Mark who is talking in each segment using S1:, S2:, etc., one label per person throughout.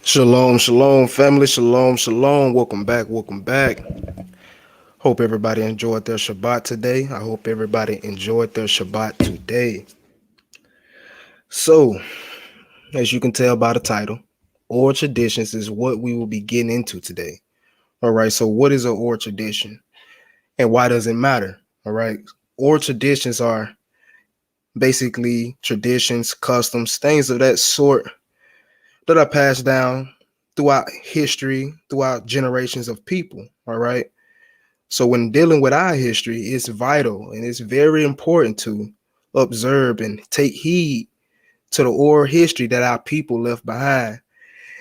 S1: Shalom, shalom, family. Shalom, shalom. Welcome back. Welcome back. Hope everybody enjoyed their Shabbat today. I hope everybody enjoyed their Shabbat today. So, as you can tell by the title, oral traditions is what we will be getting into today. All right. So, what is an oral tradition and why does it matter? All right. Oral traditions are basically traditions, customs, things of that sort that are passed down throughout history, throughout generations of people. All right. So when dealing with our history, it's vital and it's very important to observe and take heed to the oral history that our people left behind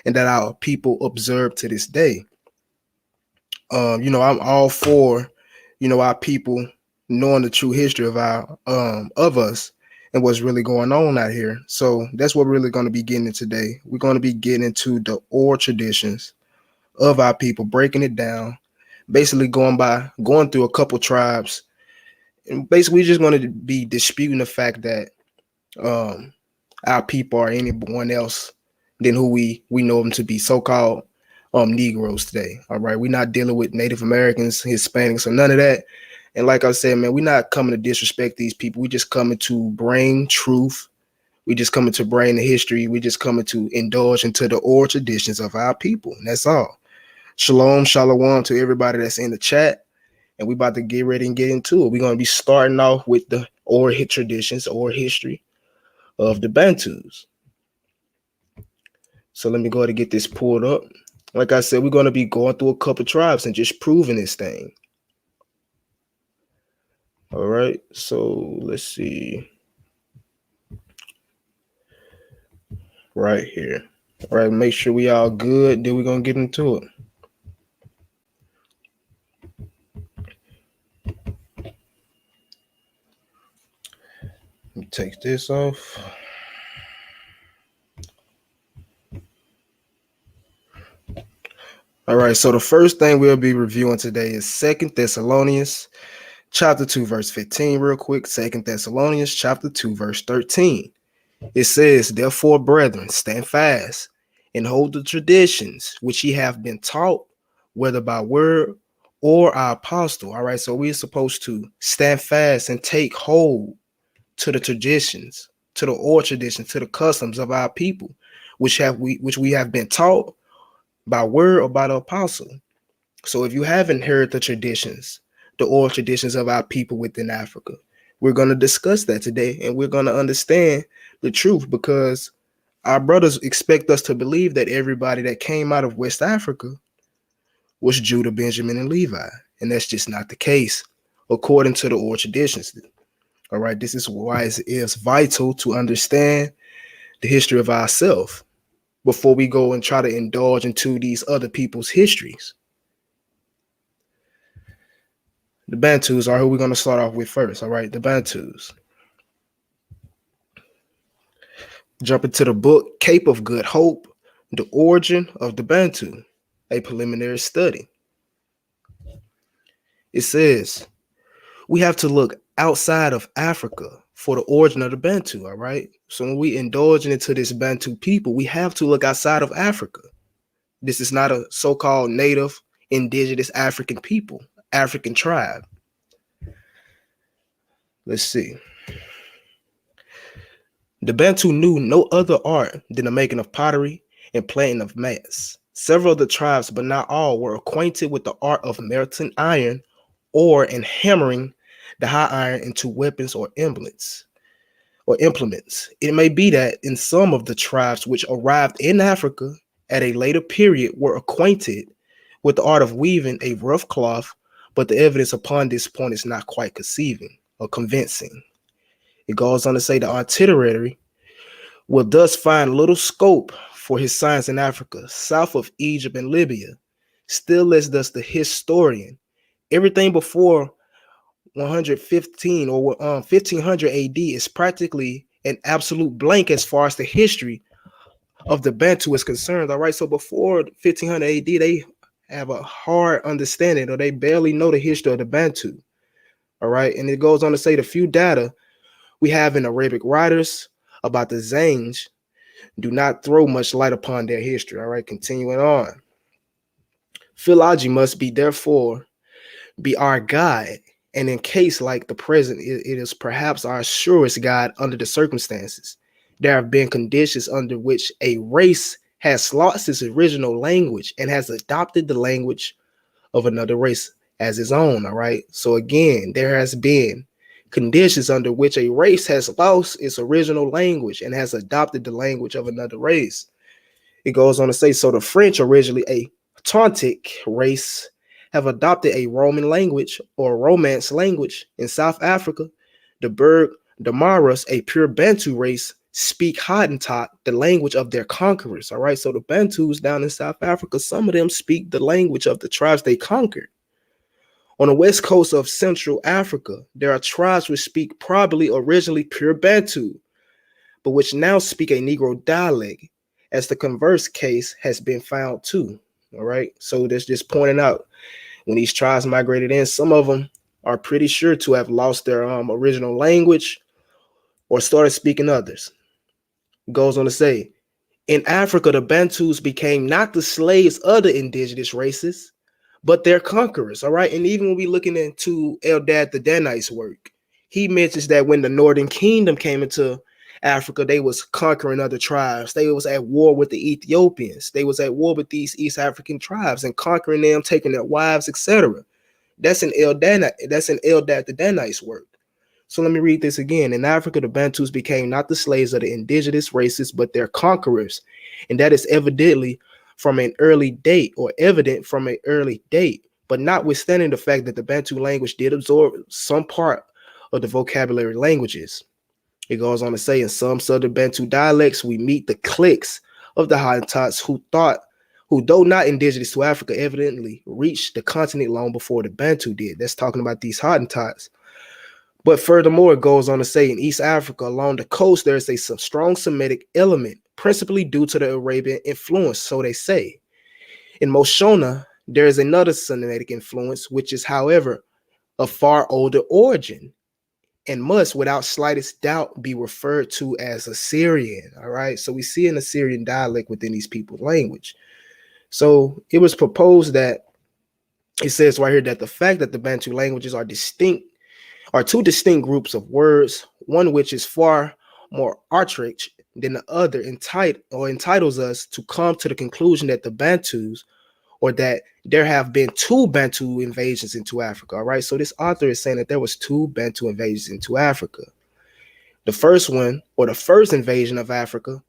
S1: and that our people observe to this day. I'm all for, our people knowing the true history of our of us and what's really going on out here. So that's what we're really going to be getting into today. We're going to be getting into the oral traditions of our people, breaking it down, basically going through a couple tribes, and basically we're just going to be disputing the fact that um, our people are anyone else than who we know them to be, so-called Negroes today. All right, we're not dealing with Native Americans, Hispanics, or none of that. And like I said, man, we're not coming to disrespect these people. We just coming to bring truth. We just coming to bring the history. We just coming to indulge into the oral traditions of our people. And that's all. Shalom, shalom to everybody that's in the chat. And we about to get ready and get into it. We're going to be starting off with the oral traditions, oral history of the Bantus. So let me go ahead and get this pulled up. Like I said, we're going to be going through a couple tribes and just proving this thing. All right, so let's see. Right here. All right, make sure we all good. Then we're going to get into it. Let me take this off. All right, so the first thing we'll be reviewing today is 2 Thessalonians chapter 2, verse 15, real quick. 2 Thessalonians chapter 2, verse 13. It says, "Therefore, brethren, stand fast and hold the traditions which ye have been taught, whether by word or our apostle." All right, so we're supposed to stand fast and take hold to the traditions, to the oral traditions, to the customs of our people, which we have been taught by word or by the apostle. So if you haven't heard the traditions, the oral traditions of our people within Africa, we're going to discuss that today, and we're going to understand the truth, because our brothers expect us to believe that everybody that came out of West Africa was Judah, Benjamin, and Levi. And that's just not the case, according to the oral traditions. All right, this is why it is vital to understand the history of ourselves before we go and try to indulge into these other people's histories. The Bantus are who we're going to start off with first. All right, the Bantus. Jump into the book Cape of Good Hope, The Origin of the Bantu, a preliminary study. It says, we have to look outside of Africa for the origin of the Bantu, all right? So when we indulge into this Bantu people, we have to look outside of Africa. This is not a so-called native, indigenous African people, African tribe. Let's see. The Bantu knew no other art than the making of pottery and planting of mats. Several of the tribes, but not all, were acquainted with the art of melting iron ore and hammering the high iron into weapons or implements. It may be that in some of the tribes which arrived in Africa at a later period were acquainted with the art of weaving a rough cloth, but the evidence upon this point is not quite conceiving or convincing. It goes on to say the itinerary will thus find little scope for his science in Africa, south of Egypt and Libya. Still less does the historian. Everything before 115 or 1500 AD is practically an absolute blank as far as the history of the Bantu is concerned. All right, so before 1500 AD, they have a hard understanding, or they barely know the history of the Bantu. All right, and it goes on to say the few data we have in Arabic writers about the Zanj do not throw much light upon their history. All right, continuing on. Philology must be therefore be our guide, and in case like the present, it is perhaps our surest guide under the circumstances. There have been conditions under which a race has lost its original language and has adopted the language of another race as its own. All right. So again, there has been conditions under which a race has lost its original language and has adopted the language of another race. It goes on to say, so the French, originally a Tontic race, have adopted a Roman language or Romance language in South Africa. The Berg Damaras, a pure Bantu race, speak Hottentot, the language of their conquerors. All right, so the Bantus down in South Africa, some of them speak the language of the tribes they conquered. On the west coast of Central Africa, there are tribes which speak probably originally pure Bantu, but which now speak a Negro dialect, as the converse case has been found too. All right, so that's just pointing out when these tribes migrated in, some of them are pretty sure to have lost their original language or started speaking others. Goes on to say, in Africa, the Bantus became not the slaves of the indigenous races, but their conquerors. All right, and even when we looking into Eldad the Danite's work, he mentions that when the Northern Kingdom came into Africa, they was conquering other tribes. They was at war with the Ethiopians. They was at war with these East African tribes and conquering them, taking their wives, etc. That's in Eldad the Danite's work. So let me read this again. In Africa, the Bantus became not the slaves of the indigenous races, but their conquerors. And that is evident from an early date, but notwithstanding the fact that the Bantu language did absorb some part of the vocabulary languages. It goes on to say, in some southern Bantu dialects, we meet the cliques of the Hottentots who, though not indigenous to Africa, evidently reached the continent long before the Bantu did. That's talking about these Hottentots. But furthermore, it goes on to say, in East Africa, along the coast, there is a strong Semitic element, principally due to the Arabian influence, so they say. In Moshona, there is another Semitic influence, which is, however, of far older origin, and must, without slightest doubt, be referred to as Assyrian. All right, so we see an Assyrian dialect within these people's language. So it was proposed that, it says right here, that the fact that the Bantu languages are two distinct groups of words, one which is far more archaic than the other, entitles us to come to the conclusion that the Bantus, or that there have been two Bantu invasions into Africa. All right, so this author is saying that there was two Bantu invasions into Africa. The first one, or the first invasion of Africa,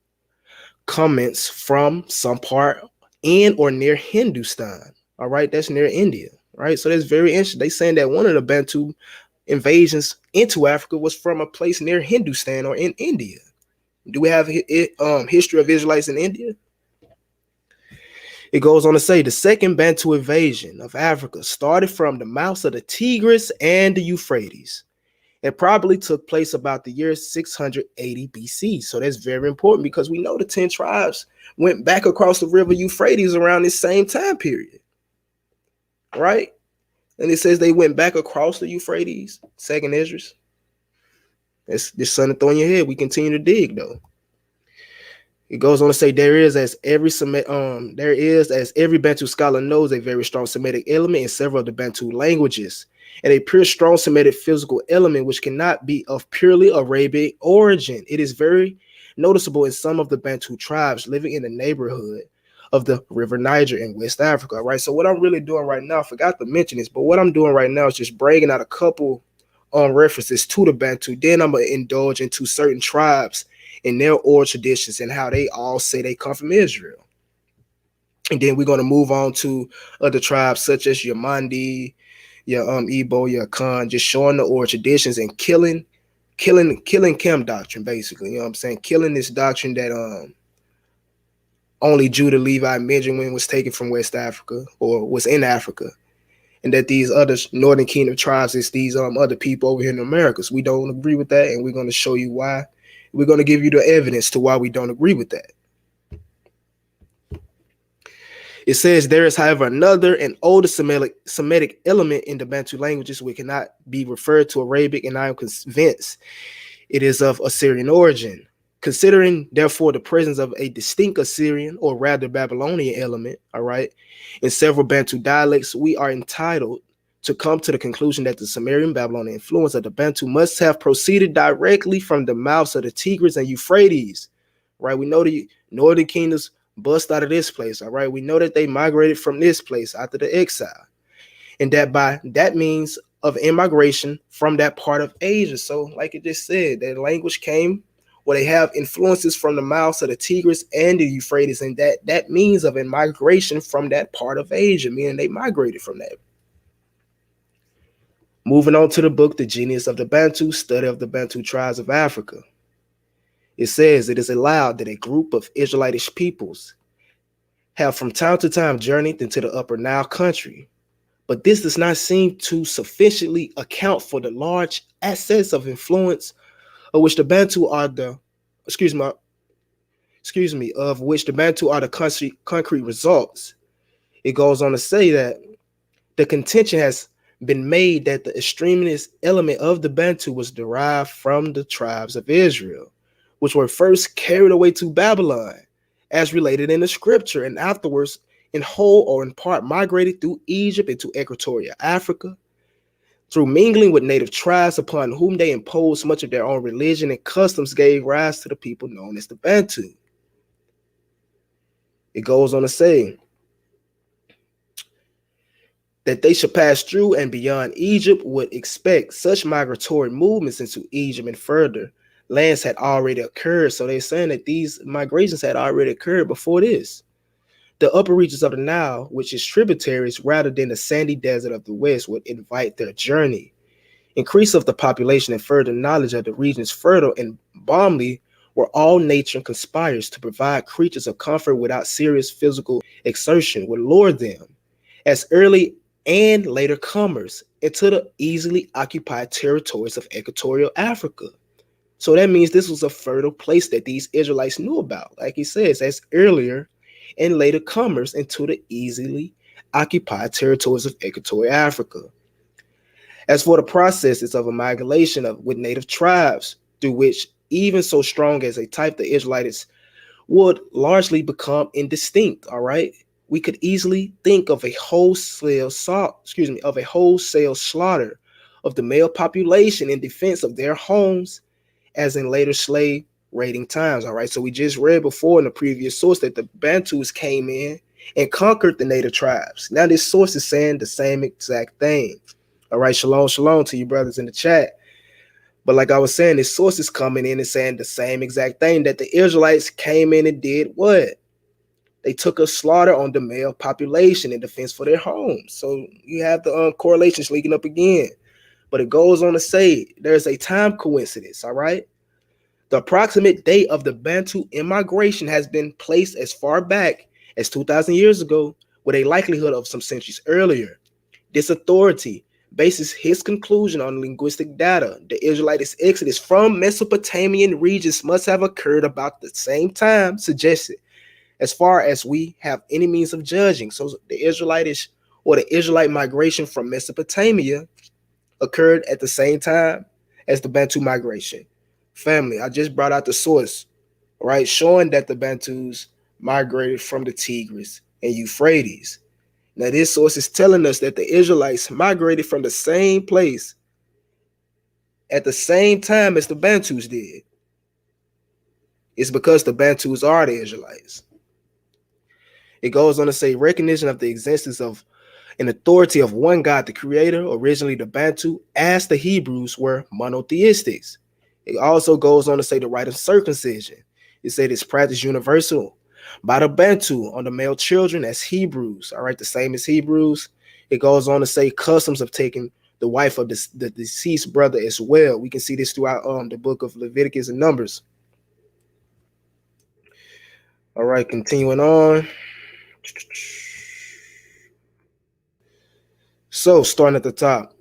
S1: comments from some part in or near Hindustan. All right, that's near India. Right, so that's very interesting. They saying that one of the Bantu invasions into Africa was from a place near Hindustan or in India. Do we have history of Israelites in India? It goes on to say, the second Bantu invasion of Africa started from the mouths of the Tigris and the Euphrates. It probably took place about the year 680 BC. So that's very important, because we know the 10 tribes went back across the river Euphrates around this same time period. Right? And it says they went back across the Euphrates, second Esdras. It's this something to throw in your head. We continue to dig, though. It goes on to say, there is, as every Bantu scholar knows, a very strong Semitic element in several of the Bantu languages, and a pure strong Semitic physical element which cannot be of purely Arabic origin. It is very noticeable in some of the Bantu tribes living in the neighborhood of the River Niger in West Africa. Right. So what I'm really doing right now, I forgot to mention this, but what I'm doing right now is just bringing out a couple references to the Bantu. Then I'm gonna indulge into certain tribes and their oral traditions and how they all say they come from Israel. And then we're going to move on to other tribes such as your Mandy, your Igbo, your Khan, just showing the oral traditions and killing Chem doctrine, basically. You know what I'm saying? Killing this doctrine that only Judah, Levi, and Benjamin was taken from West Africa or was in Africa. And that these other Northern Kingdom tribes is these other people over here in the Americas. We don't agree with that, and we're going to show you why. We're going to give you the evidence to why we don't agree with that. It says there is, however, another and older Semitic element in the Bantu languages which cannot be referred to Arabic, and I am convinced it is of Assyrian origin. Considering, therefore, the presence of a distinct Assyrian, or rather Babylonian element, all right, in several Bantu dialects, we are entitled to come to the conclusion that the Sumerian Babylonian influence of the Bantu must have proceeded directly from the mouths of the Tigris and Euphrates, right? We know the northern kingdoms bust out of this place, all right? We know that they migrated from this place after the exile, and that by that means of immigration from that part of Asia. So, like it just said, their language came, where they have influences from the mouths of the Tigris and the Euphrates, and that means of immigration from that part of Asia, meaning they migrated from that. Moving on to the book, The Genius of the Bantu, Study of the Bantu Tribes of Africa. It says it is allowed that a group of Israelitish peoples have from time to time journeyed into the Upper Nile country, but this does not seem to sufficiently account for the large access of influence of which the Bantu are the, of which the Bantu are the concrete results. It goes on to say that the contention has been made that the extremist element of the Bantu was derived from the tribes of Israel, which were first carried away to Babylon, as related in the scripture, and afterwards, in whole or in part, migrated through Egypt into Equatorial Africa, through mingling with native tribes upon whom they imposed much of their own religion and customs, gave rise to the people known as the Bantu. It goes on to say that they should pass through and beyond Egypt, would expect such migratory movements into Egypt and further lands had already occurred. So they're saying that these migrations had already occurred before this. The upper reaches of the Nile, which is tributaries rather than the sandy desert of the west, would invite their journey. Increase of the population and further knowledge of the regions fertile and balmy, where all nature conspires to provide creatures of comfort without serious physical exertion, would lure them, as early and later comers, into the easily occupied territories of Equatorial Africa. So that means this was a fertile place that these Israelites knew about. Like he says, as earlier and later comers into the easily occupied territories of Equatorial Africa. As for the processes of amalgamation with native tribes, through which even so strong as a type the Israelites would largely become indistinct, all right? We could easily think of a wholesale slaughter of the male population in defense of their homes, as in later slave raiding times, all right? So we just read before in the previous source that the Bantus came in and conquered the native tribes. Now this source is saying the same exact thing. All right, shalom, shalom to you brothers in the chat. But like I was saying, this source is coming in and saying the same exact thing, that the Israelites came in and did what? They took a slaughter on the male population in defense for their homes. So you have the correlations linking up again. But it goes on to say there's a time coincidence, all right? The approximate date of the Bantu immigration has been placed as far back as 2,000 years ago, with a likelihood of some centuries earlier. This authority bases his conclusion on linguistic data. The Israelites' exodus from Mesopotamian regions must have occurred about the same time suggested, as far as we have any means of judging. So the Israelite migration from Mesopotamia occurred at the same time as the Bantu migration. Family, I just brought out the source, right, showing that the Bantus migrated from the Tigris and Euphrates. Now, this source is telling us that the Israelites migrated from the same place at the same time as the Bantus did. It's because the Bantus are the Israelites. It goes on to say recognition of the existence of an authority of one God, the creator, originally the Bantu, as the Hebrews were monotheistics. It also goes on to say the rite of circumcision. It said it's practiced universal by the Bantu on the male children as Hebrews, all right, the same as Hebrews. It goes on to say customs of taking the wife of the deceased brother as well. We can see this throughout the book of Leviticus and Numbers. All right, continuing on. So, starting at the top,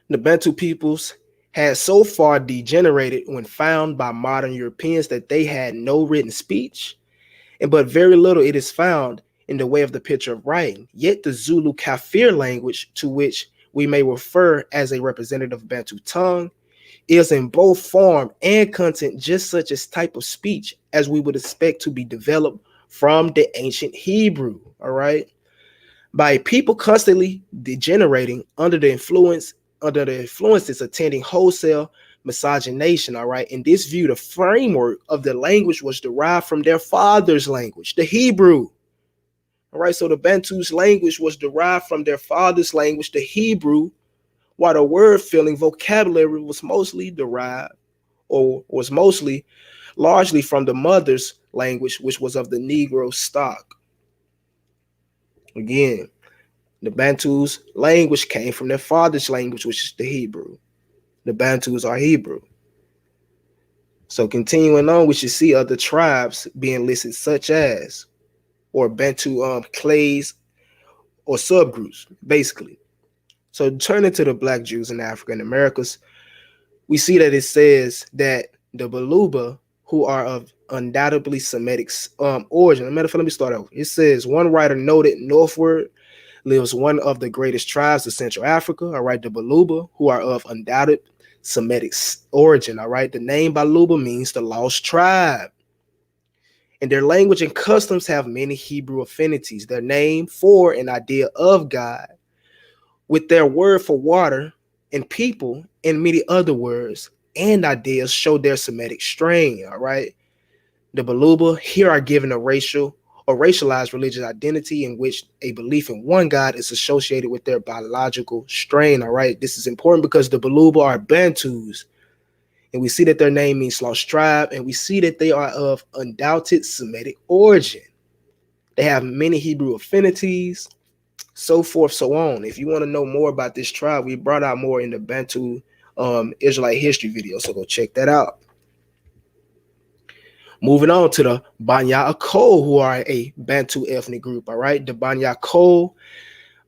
S1: the Bantu peoples had so far degenerated when found by modern Europeans that they had no written speech, and but very little it is found in the way of the picture of writing. Yet the Zulu Kafir language, to which we may refer as a representative Bantu tongue, is in both form and content just such as type of speech as we would expect to be developed from the ancient Hebrew, all right? By people constantly degenerating under the influences attending wholesale miscegenation, all right? In this view, the framework of the language was derived from their father's language, the Hebrew. All right, so the Bantu's language was derived from their father's language, the Hebrew, while the word feeling vocabulary was mostly derived or was mostly largely from the mother's language, which was of the Negro stock. Again, the Bantu's language came from their father's language, which is the Hebrew. The Bantus are Hebrew. So continuing on, we should see other tribes being listed, such as, or Bantu clades or subgroups, basically. So turning to the Black Jews in Africa and Americas, we see that it says that the Baluba, who are of undoubtedly Semitic origin. Let me start over. It says, one writer noted northward lives one of the greatest tribes of Central Africa, all right, the Baluba, who are of undoubted Semitic origin, all right. The name Baluba means the lost tribe. And their language and customs have many Hebrew affinities. Their name for an idea of God, with their word for water and people, and many other words and ideas show their Semitic strain, all right. The Baluba here are given a racial or racialized religious identity in which a belief in one God is associated with their biological strain, all right. This is important because the Baluba are Bantus, and we see that their name means lost tribe, and we see that they are of undoubted Semitic origin. They have many Hebrew affinities, so forth, so on. If you want to know more about this tribe, we brought out more in the Bantu Israelite history video, so go check that out. Moving on to the Banya Akol, who are a Bantu ethnic group, all right? The Banya Akol,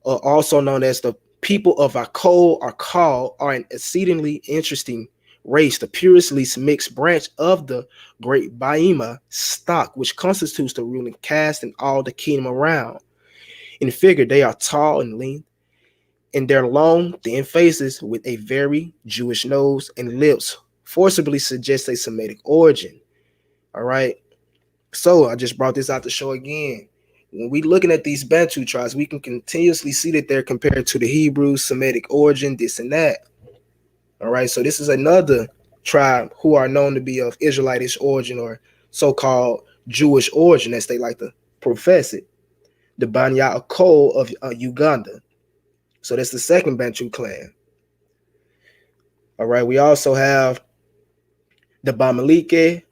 S1: also known as the people of Akol or Kal, are an exceedingly interesting race, the purest least mixed branch of the great Baima stock, which constitutes the ruling caste in all the kingdom around. In figure, they are tall and lean, and their long, thin faces with a very Jewish nose and lips forcibly suggest a Semitic origin. All right. So I just brought this out to show again. When we looking at these Bantu tribes, we can continuously see that they're compared to the Hebrew, Semitic origin, this and that. All right. So this is another tribe who are known to be of Israelitish origin or so-called Jewish origin, as they like to profess it. The Banya Akol of Uganda. So that's the second Bantu clan. All right. We also have the Bamalike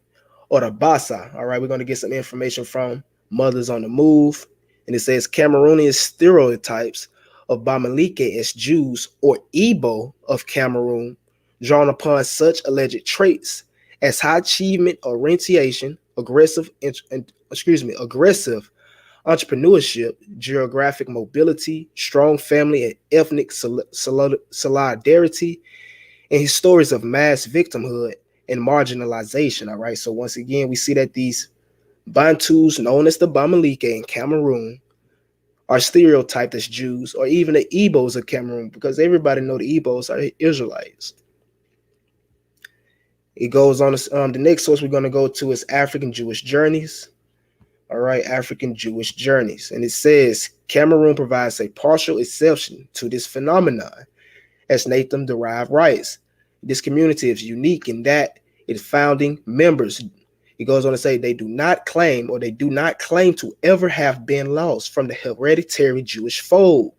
S1: or the Basa. All right, we're going to get some information from Mothers on the Move. And it says Cameroonian stereotypes of Bamalike as Jews or Igbo of Cameroon, drawn upon such alleged traits as high achievement, orientation, aggressive entrepreneurship, geographic mobility, strong family and ethnic solidarity, and his stories of mass victimhood and marginalization. All right. So once again, we see that these Bantus, known as the Bamalike in Cameroon, are stereotyped as Jews, or even the Igbos of Cameroon, because everybody know the Igbos are Israelites. It goes on. The next source we're going to go to is African Jewish Journeys. All right, African Jewish Journeys. And it says Cameroon provides a partial exception to this phenomenon, as Nathan derived rights. This community is unique in that its founding members, it goes on to say, they do not claim to ever have been lost from the hereditary Jewish fold.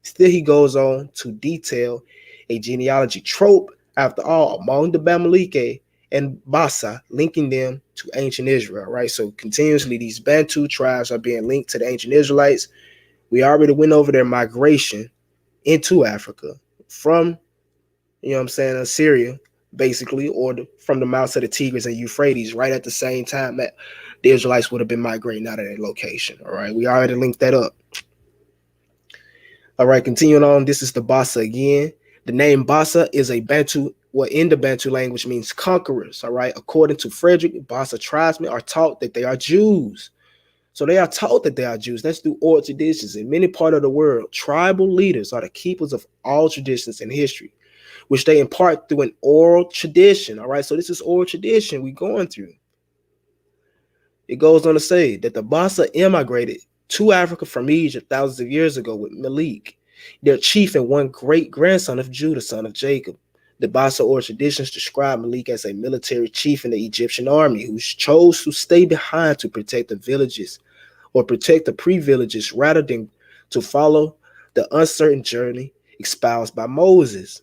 S1: Still, he goes on to detail a genealogy trope, after all, among the Bamalike and Basa, linking them to ancient Israel, right? So continuously, these Bantu tribes are being linked to the ancient Israelites. We already went over their migration into Africa from, Assyria, basically, or from the mouths of the Tigris and Euphrates, right at the same time that the Israelites would have been migrating out of that location. All right, we already linked that up. All right, continuing on, this is the Basa again. The name Basa is a Bantu, in the Bantu language means conquerors. All right, according to Frederick, Basa tribesmen are taught that they are Jews. So they are taught that they are Jews. That's through oral traditions. In many parts of the world, tribal leaders are the keepers of all traditions and history, which they impart through an oral tradition. All right, so this is oral tradition we going through. It goes on to say that the Bassa immigrated to Africa from Egypt thousands of years ago with Malik, their chief and one great grandson of Judah, son of Jacob. The Bassa oral traditions describe Malik as a military chief in the Egyptian army who chose to stay behind to protect the villages or protect the pre-villages rather than to follow the uncertain journey espoused by Moses.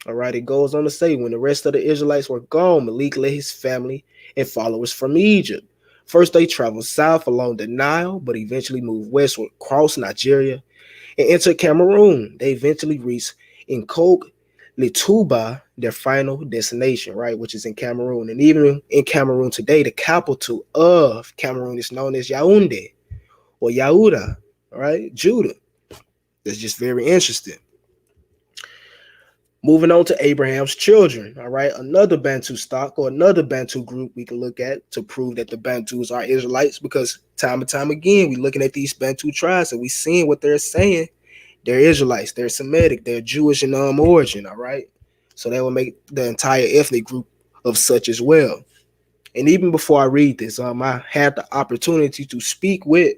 S1: All right, it goes on to say, when the rest of the Israelites were gone, Malik led his family and followers from Egypt. First, they traveled south along the Nile, but eventually moved westward, crossed Nigeria, and entered Cameroon. They eventually reached Nkok Lituba, their final destination, right, which is in Cameroon. And even in Cameroon today, the capital of Cameroon is known as Yaoundé or Yaouda, right, Judah. That's just very interesting. Moving on to Abraham's children, all right, another Bantu stock or another Bantu group we can look at to prove that the Bantus are Israelites, because time and time again, we're looking at these Bantu tribes and we're seeing what they're saying. They're Israelites, they're Semitic, they're Jewish in origin, all right? So that will make the entire ethnic group of such as well. And even before I read this, I had the opportunity to speak with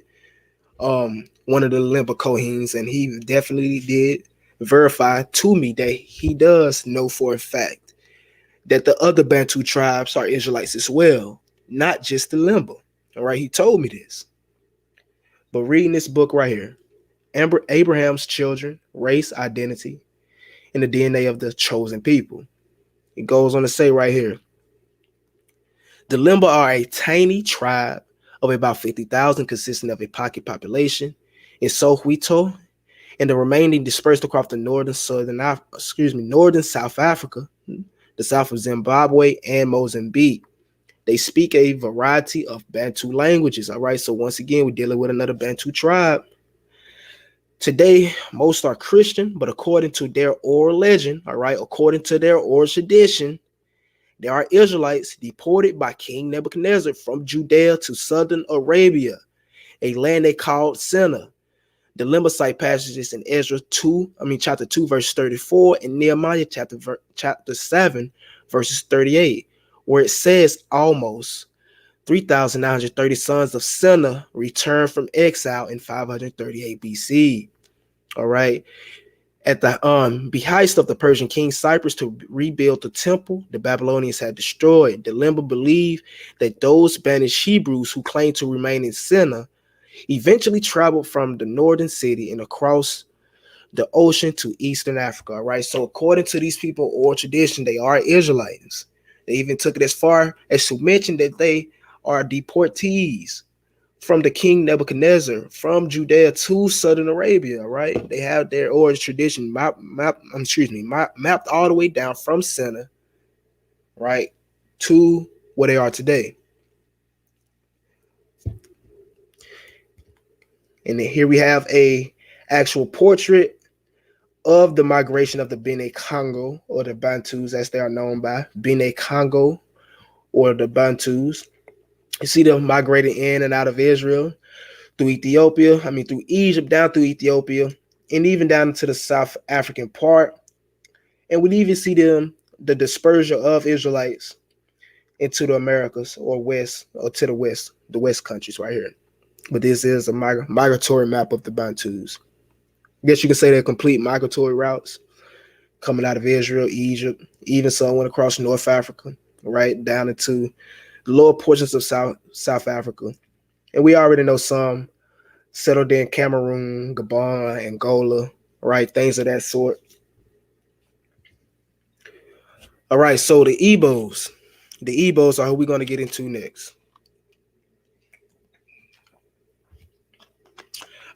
S1: one of the Limba Kohens, and he definitely did verify to me that he does know for a fact that the other Bantu tribes are Israelites as well, not just the Limba. All right, he told me this. But reading this book right here, Abraham's children, race, identity, and the DNA of the chosen people. It goes on to say right here, the Limba are a tiny tribe of about 50,000 consisting of a pocket population in Soweto, and the remaining dispersed across the northern South Africa, the south of Zimbabwe, and Mozambique. They speak a variety of Bantu languages. All right, so once again, we're dealing with another Bantu tribe. Today, most are Christian, but according to their oral legend, all right, according to their oral tradition, there are Israelites deported by King Nebuchadnezzar from Judea to southern Arabia, a land they called Sinai. The Limba cite passages in chapter 2, verse 34, and Nehemiah chapter 7, verses 38, where it says almost 3,930 sons of Sinai returned from exile in 538 BC. All right. At the behest of the Persian king Cyrus to rebuild the temple the Babylonians had destroyed, the Limba believed that those banished Hebrews who claimed to remain in Sinai eventually traveled from the northern city and across the ocean to eastern Africa. All right, so according to these people or tradition, they are Israelites. They even took it as far as to mention that they are deportees from the king Nebuchadnezzar from Judea to southern Arabia. All right, they have their origin tradition mapped all the way down from Sinai, right, to where they are today. And then here we have a actual portrait of the migration of the Bene Congo, or the Bantus as they are known by, Bene Congo or the Bantus. You see them migrating in and out of Israel through Egypt, down through Ethiopia, and even down into the South African part. And we even see the dispersion of Israelites into the Americas or west, or to the west countries right here. But this is a migratory map of the Bantus. I guess you can say they're complete migratory routes coming out of Israel, Egypt, even some went across North Africa, right down into the lower portions of South Africa. And we already know some settled in Cameroon, Gabon, Angola, right? Things of that sort. All right, so the Igbos. The Igbos are who we're going to get into next.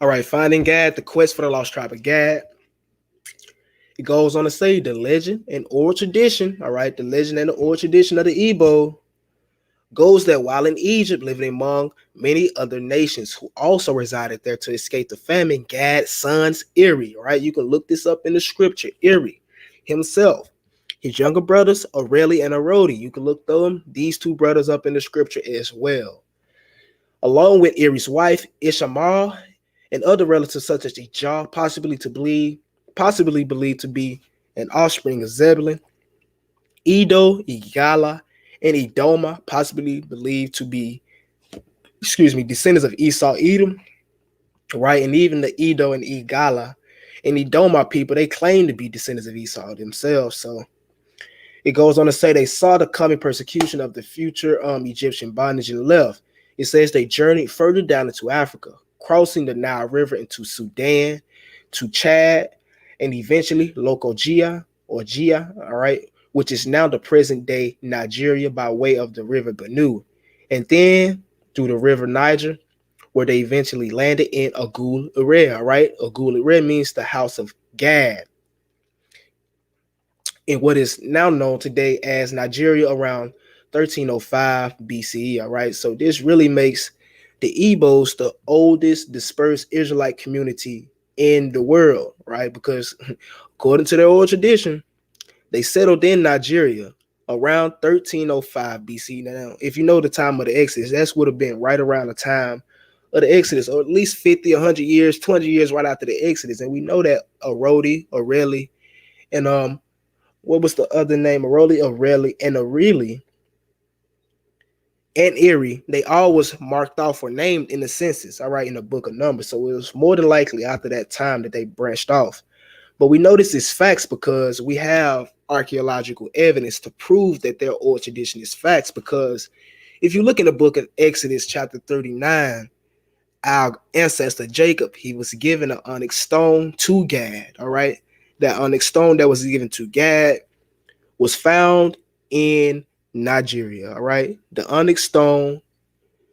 S1: All right, finding Gad, the quest for the lost tribe of Gad. It goes on to say the legend and oral tradition, all right, the legend and the oral tradition of the Igbo goes that while in Egypt, living among many other nations who also resided there to escape the famine, Gad's sons, Eri, all right, you can look this up in the scripture, Eri himself, his younger brothers, Areli and Arodi, you can look these two brothers up in the scripture as well, along with Eri's wife, Ishamal, and other relatives such as Ijah, possibly believed to be and offspring of Zebulun, Edo, Igala, and Edoma, possibly believed to be, descendants of Esau, Edom, right? And even the Edo and Igala and Edoma people, they claim to be descendants of Esau themselves. So it goes on to say they saw the coming persecution of the future Egyptian bondage and left. It says they journeyed further down into Africa, crossing the Nile River into Sudan, to Chad, and eventually Lokogia or Gia, all right, which is now the present day Nigeria by way of the river Benue, and then through the river Niger, where they eventually landed in Agul Ere, right? Agul Ere means the house of Gad, in what is now known today as Nigeria around 1305 BCE. All right. So this really makes the Igbos the oldest dispersed Israelite community in the world, right? Because according to their old tradition, they settled in Nigeria around 1305 BC. Now, if you know the time of the Exodus, that would have been right around the time of the Exodus, or at least 50, 100 years, 20 years right after the Exodus. And we know that Arodi, Aurelie, and what was the other name? Aroli, Aurelie, and Aurelie, and Erie, they all was marked off or named in the census, all right, in the book of Numbers. So it was more than likely after that time that they branched off. But we know this is facts because we have archaeological evidence to prove that their oral tradition is facts. Because if you look in the book of Exodus, chapter 39, our ancestor Jacob, he was given an onyx stone to Gad, all right? That onyx stone that was given to Gad was found in Nigeria, all right? The onyx stone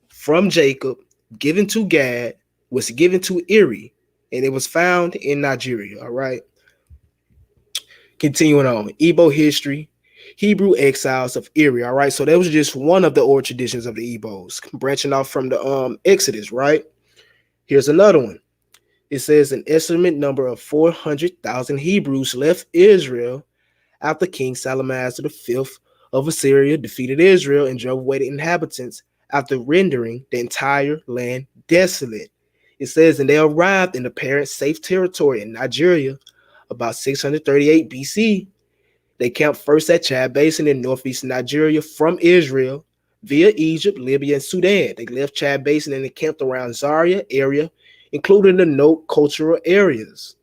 S1: from Jacob given to Gad was given to Erie, and it was found in Nigeria, all right? Continuing on, Igbo history, Hebrew exiles of Erie, all right? So that was just one of the oral traditions of the Igbos, branching off from the Exodus, right? Here's another one. It says an estimate number of 400,000 Hebrews left Israel after King Salmanaser V of Assyria defeated Israel and drove away the inhabitants after rendering the entire land desolate. It says, and they arrived in apparent safe territory in Nigeria about 638 BC. They camped first at Chad Basin in northeastern Nigeria from Israel via Egypt, Libya, and Sudan. They left Chad Basin and encamped around Zaria area, including the no cultural areas.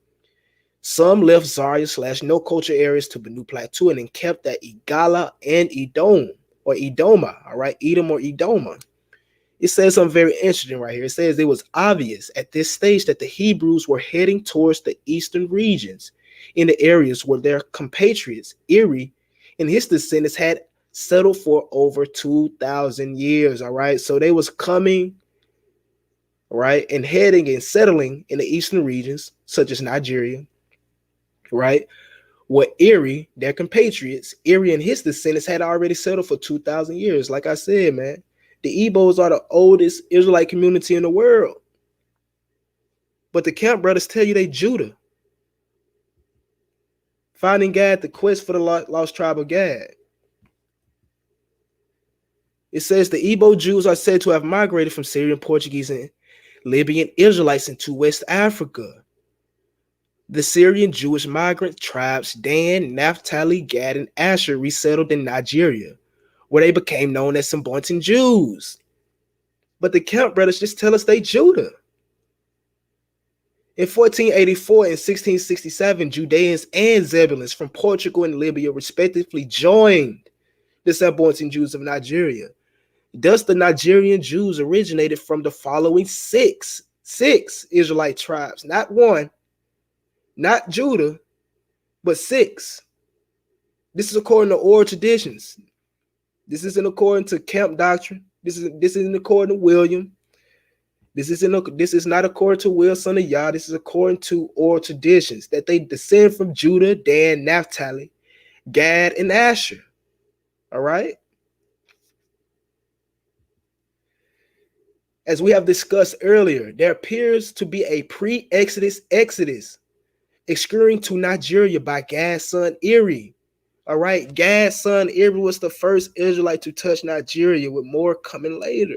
S1: Some left Zaria/no culture areas to Benue Plateau and encamped at Igala and Edom or Edoma, all right, Edom or Edoma. It says something very interesting right here. It says it was obvious at this stage that the Hebrews were heading towards the eastern regions in the areas where their compatriots, Erie, and his descendants had settled for over 2,000 years, all right? So they was coming, right, and heading and settling in the eastern regions, such as Nigeria, right? What Erie, their compatriots, Erie and his descendants had already settled for 2,000 years. Like I said, man, the Igbos are the oldest Israelite community in the world. But the camp brothers tell you they Judah. Finding Gad, the quest for the lost tribe of Gad. It says the Igbo Jews are said to have migrated from Syrian, Portuguese, and Libyan Israelites into West Africa. The Syrian Jewish migrant tribes Dan, Naphtali, Gad, and Asher resettled in Nigeria, where they became known as Sambantan Jews. But the camp brothers just tell us they Judah. In 1484 and 1667, Judeans and Zebulons from Portugal and Libya respectively joined the Sambantan Jews of Nigeria. Thus, the Nigerian Jews originated from the following six Israelite tribes, not one, not Judah, but six. This is according to oral traditions. This isn't according to camp doctrine. This isn't according to William. This is not according to Will, son of Yah. This is according to oral traditions that they descend from Judah, Dan, Naphtali, Gad, and Asher. All right. As we have discussed earlier, there appears to be a pre-Exodus Exodus excurring to Nigeria by Gad's son Erie. All right, Gad's son Erie was the first Israelite to touch Nigeria, with more coming later.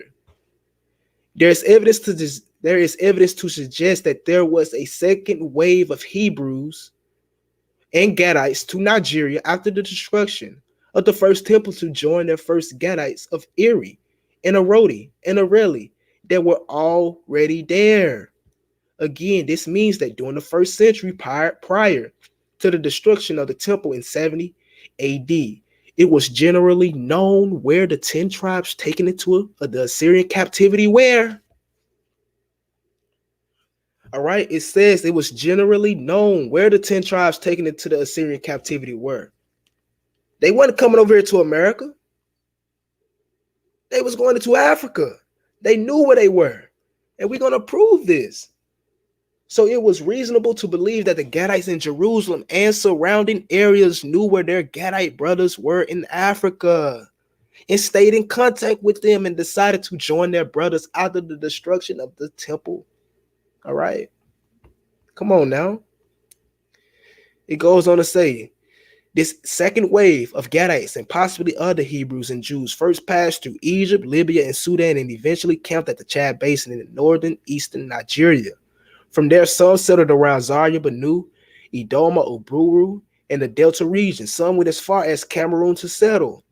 S1: There is evidence to suggest that there was a second wave of Hebrews and Gadites to Nigeria after the destruction of the first temple to join their first Gadites of Eri and Arodi and Areli that were already there. Again, this means that during the first century prior to the destruction of the temple in 70 AD, it was generally known where the 10 tribes taken into the Assyrian captivity were. All right, it says it was generally known where the 10 tribes taken into the Assyrian captivity were. They weren't coming over here to America. They was going into Africa. They knew where they were. And we're going to prove this. So it was reasonable to believe that the Gadites in Jerusalem and surrounding areas knew where their Gadite brothers were in Africa and stayed in contact with them and decided to join their brothers after the destruction of the temple. All right. Come on now. It goes on to say, this second wave of Gadites and possibly other Hebrews and Jews first passed through Egypt, Libya, and Sudan and eventually camped at the Chad Basin in northern eastern Nigeria. From there, some settled around Zaria, Banu, Idoma, Uburu, and the Delta region. Some went as far as Cameroon to settle.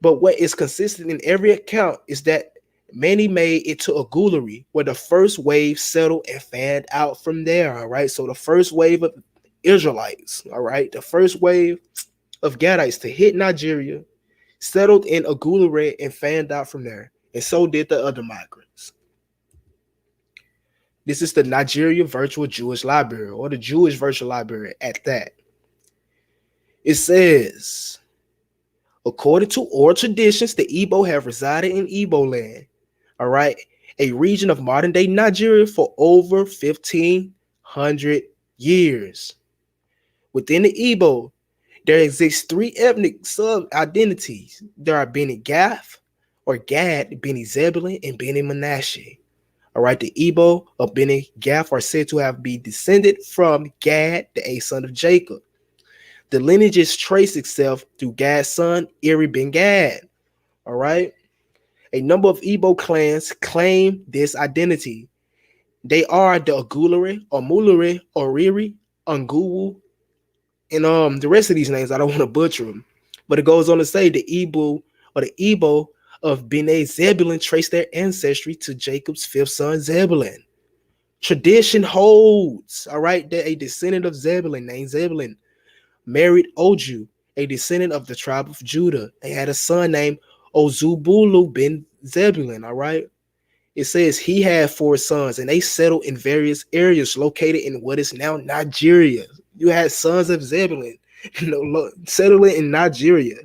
S1: But what is consistent in every account is that many made it to Agulari, where the first wave settled and fanned out from there. All right. So the first wave of Israelites, all right, the first wave of Gadites to hit Nigeria, settled in Agulari and fanned out from there. And so did the other migrants. This is the Nigeria Virtual Jewish Library, or the Jewish Virtual Library at that. It says, according to oral traditions, the Igbo have resided in Igbo land, all right, a region of modern-day Nigeria for over 1,500 years. Within the Igbo, there exist three ethnic sub-identities. There are Beni Gath, or Gad, Beni Zebulun, and Beni Manasseh. All right, the Igbo of Beni Gath are said to have been descended from Gad, the eighth son of Jacob. The lineages trace itself through Gad's son, Eri ben Gad. All right, a number of Igbo clans claim this identity. They are the Agulari, Omulari, Oriri, Unguwu, and the rest of these names. I don't want to butcher them, but it goes on to say the Igbo or the Igbo of Bene Zebulun trace their ancestry to Jacob's fifth son Zebulun. Tradition holds, all right, that a descendant of Zebulun named Zebulun married Oju, a descendant of the tribe of Judah. They had a son named Ozubulu ben Zebulun, all right? It says he had 4 sons, and they settled in various areas located in what is now Nigeria. You had sons of Zebulun, settling in Nigeria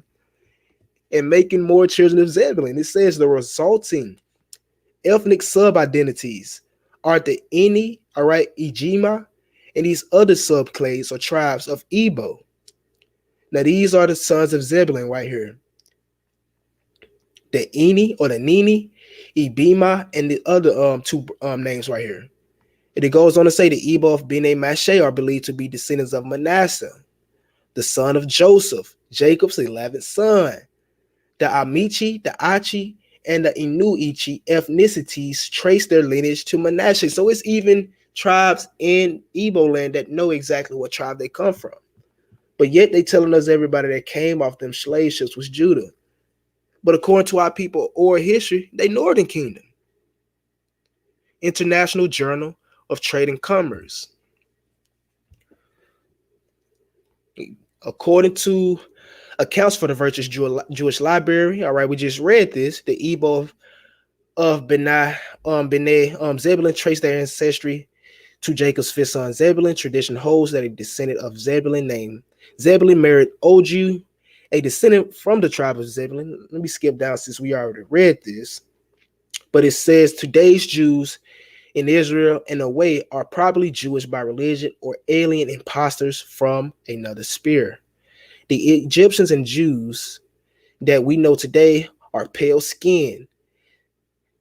S1: and making more children of Zebulun. It says the resulting ethnic sub-identities are the Ini, all right, Ijima, and these other subclades or tribes of Igbo. Now, these are the sons of Zebulun right here. The Ini or the Nini, Ibima, and the other two names right here. And it goes on to say the Igbo of Bene Manasseh are believed to be descendants of Manasseh, the son of Joseph, Jacob's 11th son. The Amici, the Achi, and the Inuichi ethnicities trace their lineage to Manasseh. So it's even tribes in Igbo land that know exactly what tribe they come from. But yet they telling us everybody that came off them slave ships was Judah. But according to our people oral history, they Northern Kingdom. International Journal of Trade and Commerce. According to accounts for the Virtuous Jewish Library, all right, we just read this. The Igbo of Bene Zebulun traced their ancestry to Jacob's fifth son Zebulun. Tradition holds that a descendant of Zebulun named Zebulun married Oju, a descendant from the tribe of Zebulun. Let me skip down since we already read this. But it says today's Jews in Israel, in a way, are probably Jewish by religion or alien imposters from another sphere. The Egyptians and Jews that we know today are pale skinned.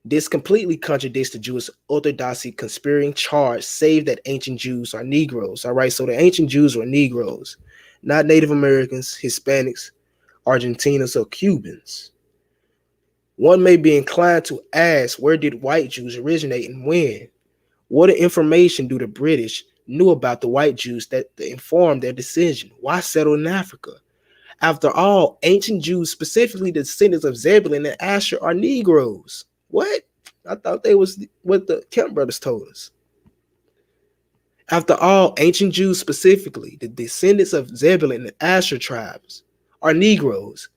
S1: This completely contradicts the Jewish orthodoxy conspiring charge, save that ancient Jews are Negroes. All right, so the ancient Jews were Negroes, not Native Americans, Hispanics, Argentinians, or Cubans. One may be inclined to ask, where did white Jews originate and when? What information do the British, knew about the white Jews that informed their decision. Why settle in Africa? After all, ancient Jews, specifically the descendants of Zebulun and Asher, are Negroes. What? I thought they was what the Kemp brothers told us. After all, ancient Jews, specifically the descendants of Zebulun and Asher tribes, are Negroes.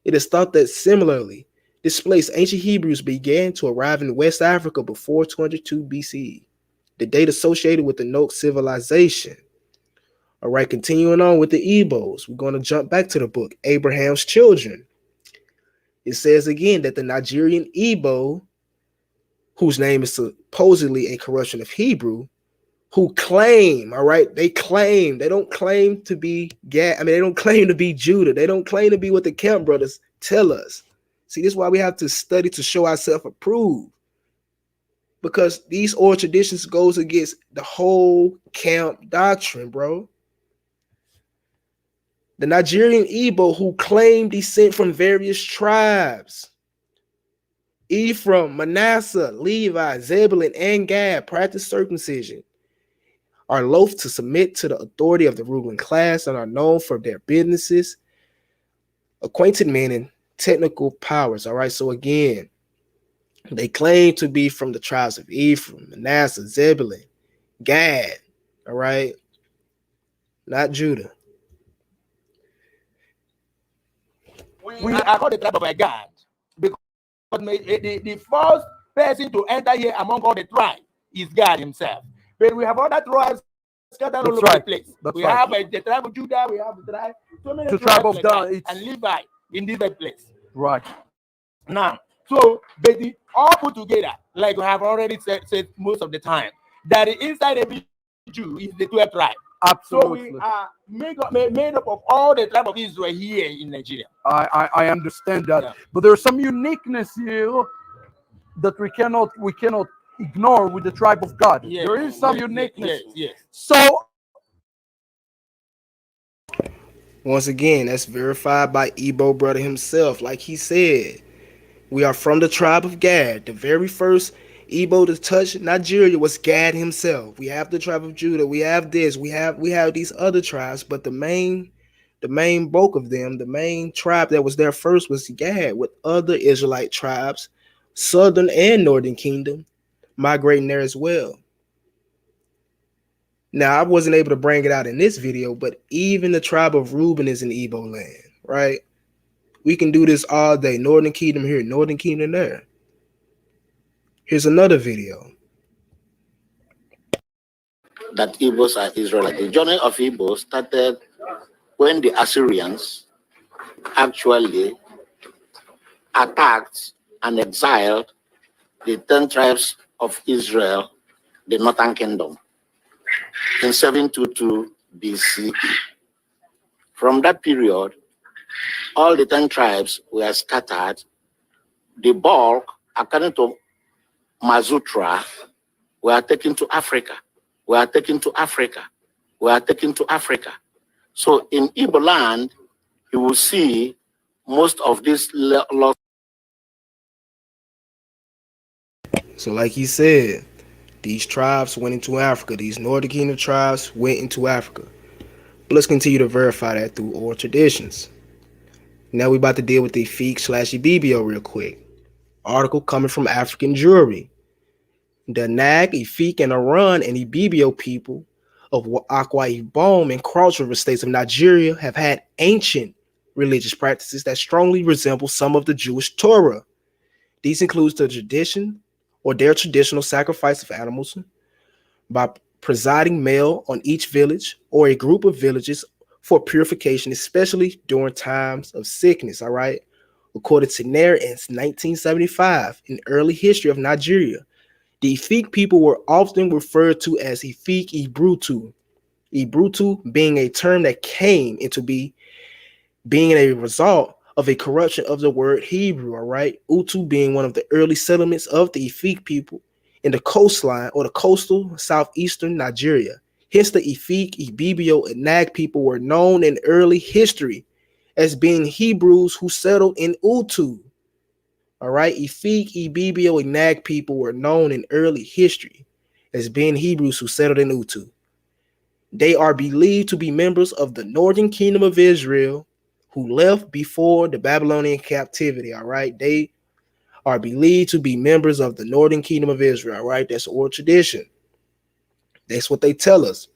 S1: It is thought that similarly, displaced ancient Hebrews began to arrive in West Africa before 202 BCE, the date associated with the Note civilization. All right, continuing on with the Igbos, we're going to jump back to the book, Abraham's Children. It says again that the Nigerian Igbo, whose name is supposedly a corruption of Hebrew, who claim, all right, they don't claim to be they don't claim to be Judah. They don't claim to be what the Kemp brothers tell us. See, this is why we have to study to show ourselves approved. Because these oral traditions goes against the whole Kemp doctrine, bro. The Nigerian Igbo who claim descent from various tribes, Ephraim, Manasseh, Levi, Zebulun, and Gad, practice circumcision, are loath to submit to the authority of the ruling class, and are known for their businesses, acquainted men, and technical powers. All right, so again, they claim to be from the tribes of Ephraim, Manasseh, Zebulun, Gad. All right, not Judah.
S2: We are called the tribe of Gad because the first person to enter here among all the tribes is God himself. But we have other tribes scattered all over the place. We have the tribe of Judah, we have the tribe, so many
S3: the tribe of
S2: like
S3: Dan
S2: and Levi in different place.
S3: Right.
S2: Now, so but the all put together, like we have already said most of the time, that inside every Jew is the 12 tribe.
S3: Absolutely.
S2: So we are made up of all the tribe of Israel here in Nigeria.
S3: I understand that, but there's some uniqueness here that we cannot ignore with the tribe of God.
S2: Yes,
S3: there is some uniqueness.
S2: Yes.
S3: So
S1: once again, that's verified by Igbo brother himself. Like he said, we are from the tribe of Gad. The very first Igbo to touch Nigeria was Gad himself. We have the tribe of Judah. We have this. We have these other tribes, but the main bulk of them, the main tribe that was there first was Gad, with other Israelite tribes, southern and northern kingdom, migrating there as well. Now, I wasn't able to bring it out in this video, but even the tribe of Reuben is in Igbo land, right? We can do this all day. Northern kingdom here, northern kingdom there. Here's another video.
S4: That Igbos are Israelites. The journey of Igbos started when the Assyrians actually attacked and exiled the 10 tribes of Israel, the northern kingdom, in 722 BCE. From that period, all the 10 tribes were scattered. The bulk, according to Mazutra, were taken to Africa. So in Igbo land, you will see most of these lost.
S1: So like he said, these tribes went into Africa. These Northern Kingdom tribes went into Africa. But let's continue to verify that through oral traditions. Now we're about to deal with the Efik/Ibibio real quick. Article coming from African Jewry. The Nag, Efik, and Aran and Ibibio people of Akwa Ibom and Cross River states of Nigeria have had ancient religious practices that strongly resemble some of the Jewish Torah. These include the tradition or their traditional sacrifice of animals by presiding male on each village or a group of villages for purification, especially during times of sickness, all right? According to Nair in 1975, in early history of Nigeria, the Efik people were often referred to as Efik Ibrutu. Ibrutu being a term that came into being a result of a corruption of the word Hebrew, all right? Utu being one of the early settlements of the Efik people in the coastline or the coastal southeastern Nigeria. Hence, the Efik, Ibibio, and Nag people were known in early history as being Hebrews who settled in Utu. All right, Efik, Ibibio, and Nag people were known in early history as being Hebrews who settled in Utu. They are believed to be members of the northern kingdom of Israel who left before the Babylonian captivity. All right. They are believed to be members of the northern kingdom of Israel. All right. That's oral tradition. That's what they tell us.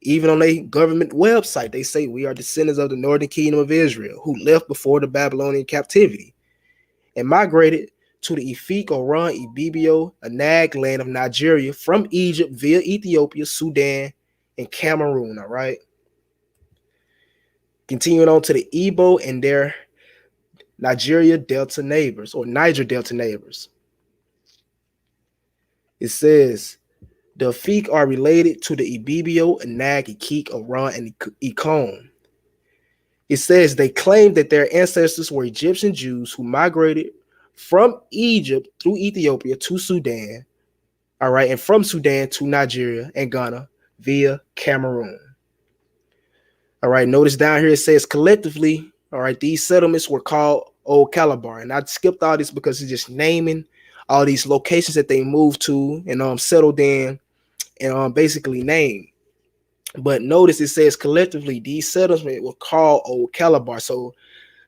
S1: Even on their government website, they say we are descendants of the northern kingdom of Israel who left before the Babylonian captivity and migrated to the Efik, Khan, Ibibio, Anag land of Nigeria from Egypt via Ethiopia, Sudan, and Cameroon. All right. Continuing on to the Igbo and their Niger Delta neighbors. It says the Efik are related to the Ibibio, Anag, Ikik, Aran, and Ikon. It says they claim that their ancestors were Egyptian Jews who migrated from Egypt through Ethiopia to Sudan, all right, and from Sudan to Nigeria and Ghana via Cameroon. All right, notice down here it says collectively, all right, these settlements were called Old Calabar. And I skipped all this because it's just naming all these locations that they moved to and settled in and basically named. But notice it says collectively these settlements were called Old Calabar. So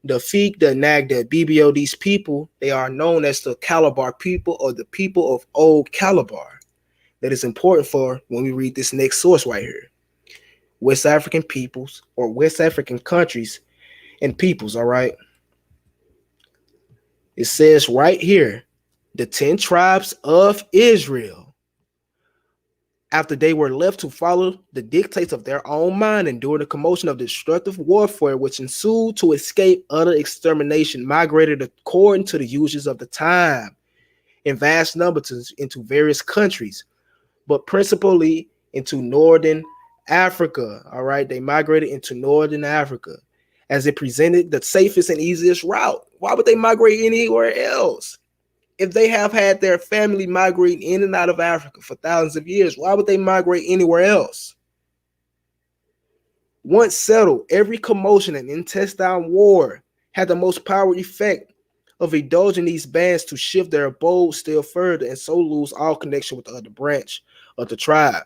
S1: the Efik, the Nag, the BBO, these people, they are known as the Calabar people or the people of Old Calabar. That is important for when we read this next source right here. West African peoples or West African countries and peoples, all right? It says right here, the 10 tribes of Israel, after they were left to follow the dictates of their own mind and during the commotion of destructive warfare which ensued to escape utter extermination, migrated according to the usages of the time in vast numbers into various countries, but principally into northern Africa. All right, they migrated into northern Africa as it presented the safest and easiest route. Why would they migrate anywhere else? If they have had their family migrating in and out of Africa for thousands of years, why would they migrate anywhere else? Once settled, every commotion and intestine war had the most powerful effect of indulging these bands to shift their abode still further and so lose all connection with the other branch of the tribe.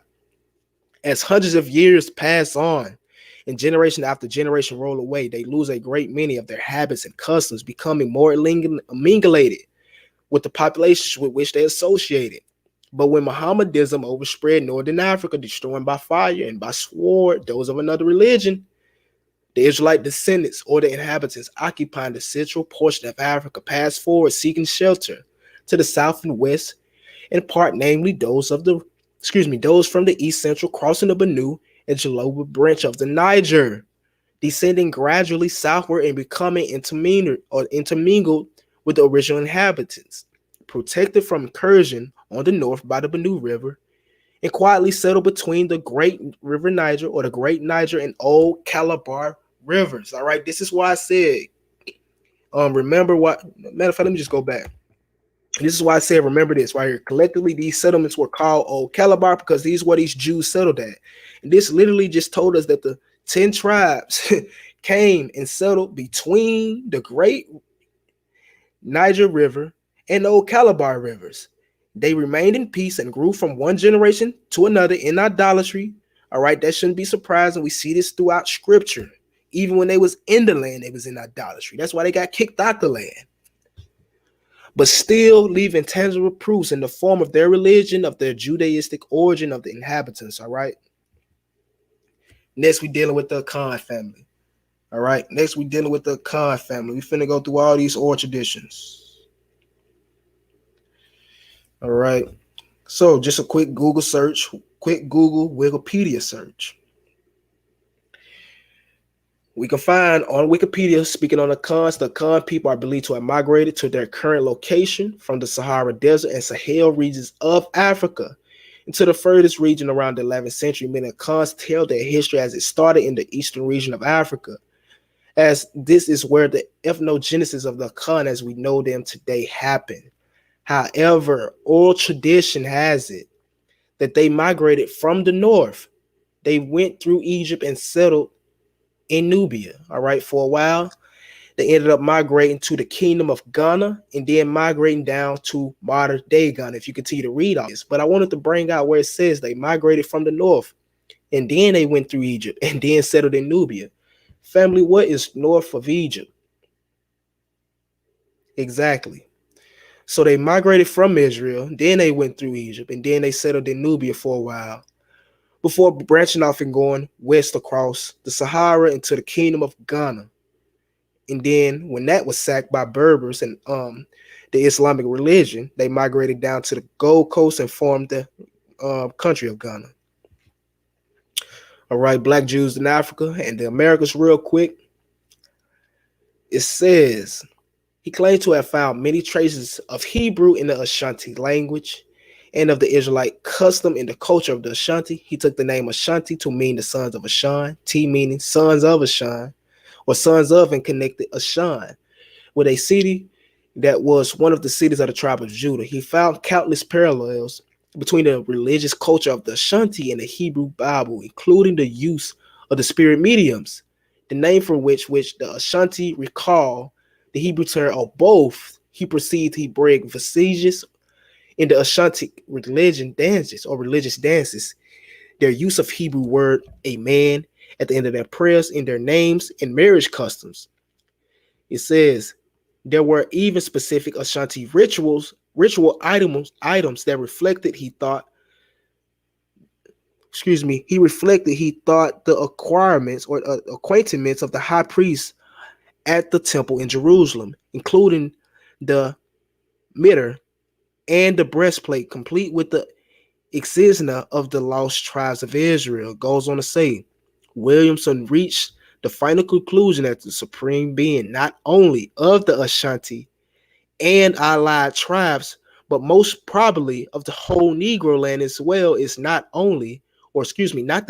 S1: As hundreds of years pass on and generation after generation roll away, they lose a great many of their habits and customs, becoming more mingulated with the populations with which they associated. But when Mohammedanism overspread northern Africa, destroying by fire and by sword those of another religion, the Israelite descendants or the inhabitants occupying the central portion of Africa passed forward seeking shelter to the south and west, in part namely those from the east central crossing the Bantu and Yoruba branch of the Niger, descending gradually southward and becoming intermingled with the original inhabitants, protected from incursion on the north by the Bantu River, and quietly settled between the Great River Niger or the Great Niger and Old Calabar rivers. All right, this is why I said, remember what, matter of fact, let me just go back. This is why I said, remember this right here. Collectively, these settlements were called Old Calabar because these were these Jews settled at. And this literally just told us that the 10 tribes came and settled between the Great Niger River and the Old Calabar rivers. They remained in peace and grew from one generation to another in idolatry. All right, that shouldn't be surprising. We see this throughout scripture. Even when they was in the land, they was in idolatry. That's why they got kicked out the land. But still leaving tangible proofs in the form of their religion, of their Judaistic origin of the inhabitants. All right. Next, we dealing with the Khan family. All right. Next, we dealing with the Khan family. We finna go through all these oral traditions. All right. So just a quick Google search, quick Google Wikipedia search. We can find on Wikipedia, speaking on the Khan people are believed to have migrated to their current location from the Sahara Desert and Sahel regions of Africa into the furthest region around the 11th century. Many Khans tell their history as it started in the eastern region of Africa, as this is where the ethnogenesis of the Khan as we know them today happened. However, oral tradition has it that they migrated from the north. They went through Egypt and settled in Nubia. All right, for a while, they ended up migrating to the kingdom of Ghana and then migrating down to modern day Ghana, if you continue to read all this. But I wanted to bring out where it says they migrated from the north and then they went through Egypt and then settled in Nubia. Family, what is north of Egypt? Exactly. So they migrated from Israel, then they went through Egypt, and then they settled in Nubia for a while before branching off and going west across the Sahara into the kingdom of Ghana. And then when that was sacked by Berbers and the Islamic religion, they migrated down to the Gold Coast and formed the country of Ghana. All right, Black Jews in Africa and the Americas, real quick. It says he claimed to have found many traces of Hebrew in the Ashanti language and of the Israelite custom in the culture of the Ashanti. He took the name Ashanti to mean the sons of Ashan, T meaning sons of Ashan, or sons of, and connected Ashan with a city that was one of the cities of the tribe of Judah. He found countless parallels between the religious culture of the Ashanti and the Hebrew Bible, including the use of the spirit mediums, the name for which the Ashanti recall the Hebrew term of both. He perceived Hebraic vestiges in the Ashanti religion dances or religious dances, their use of Hebrew word amen at the end of their prayers in their names and marriage customs. It says there were even specific Ashanti ritual items that reflected he thought the acquirements or acquaintements of the high priest at the temple in Jerusalem, including the mitre and the breastplate, complete with the exizna of the lost tribes of Israel. Goes on to say, Williamson reached the final conclusion that the supreme being not only of the Ashanti and allied tribes, but most probably of the whole Negro land as well, is not the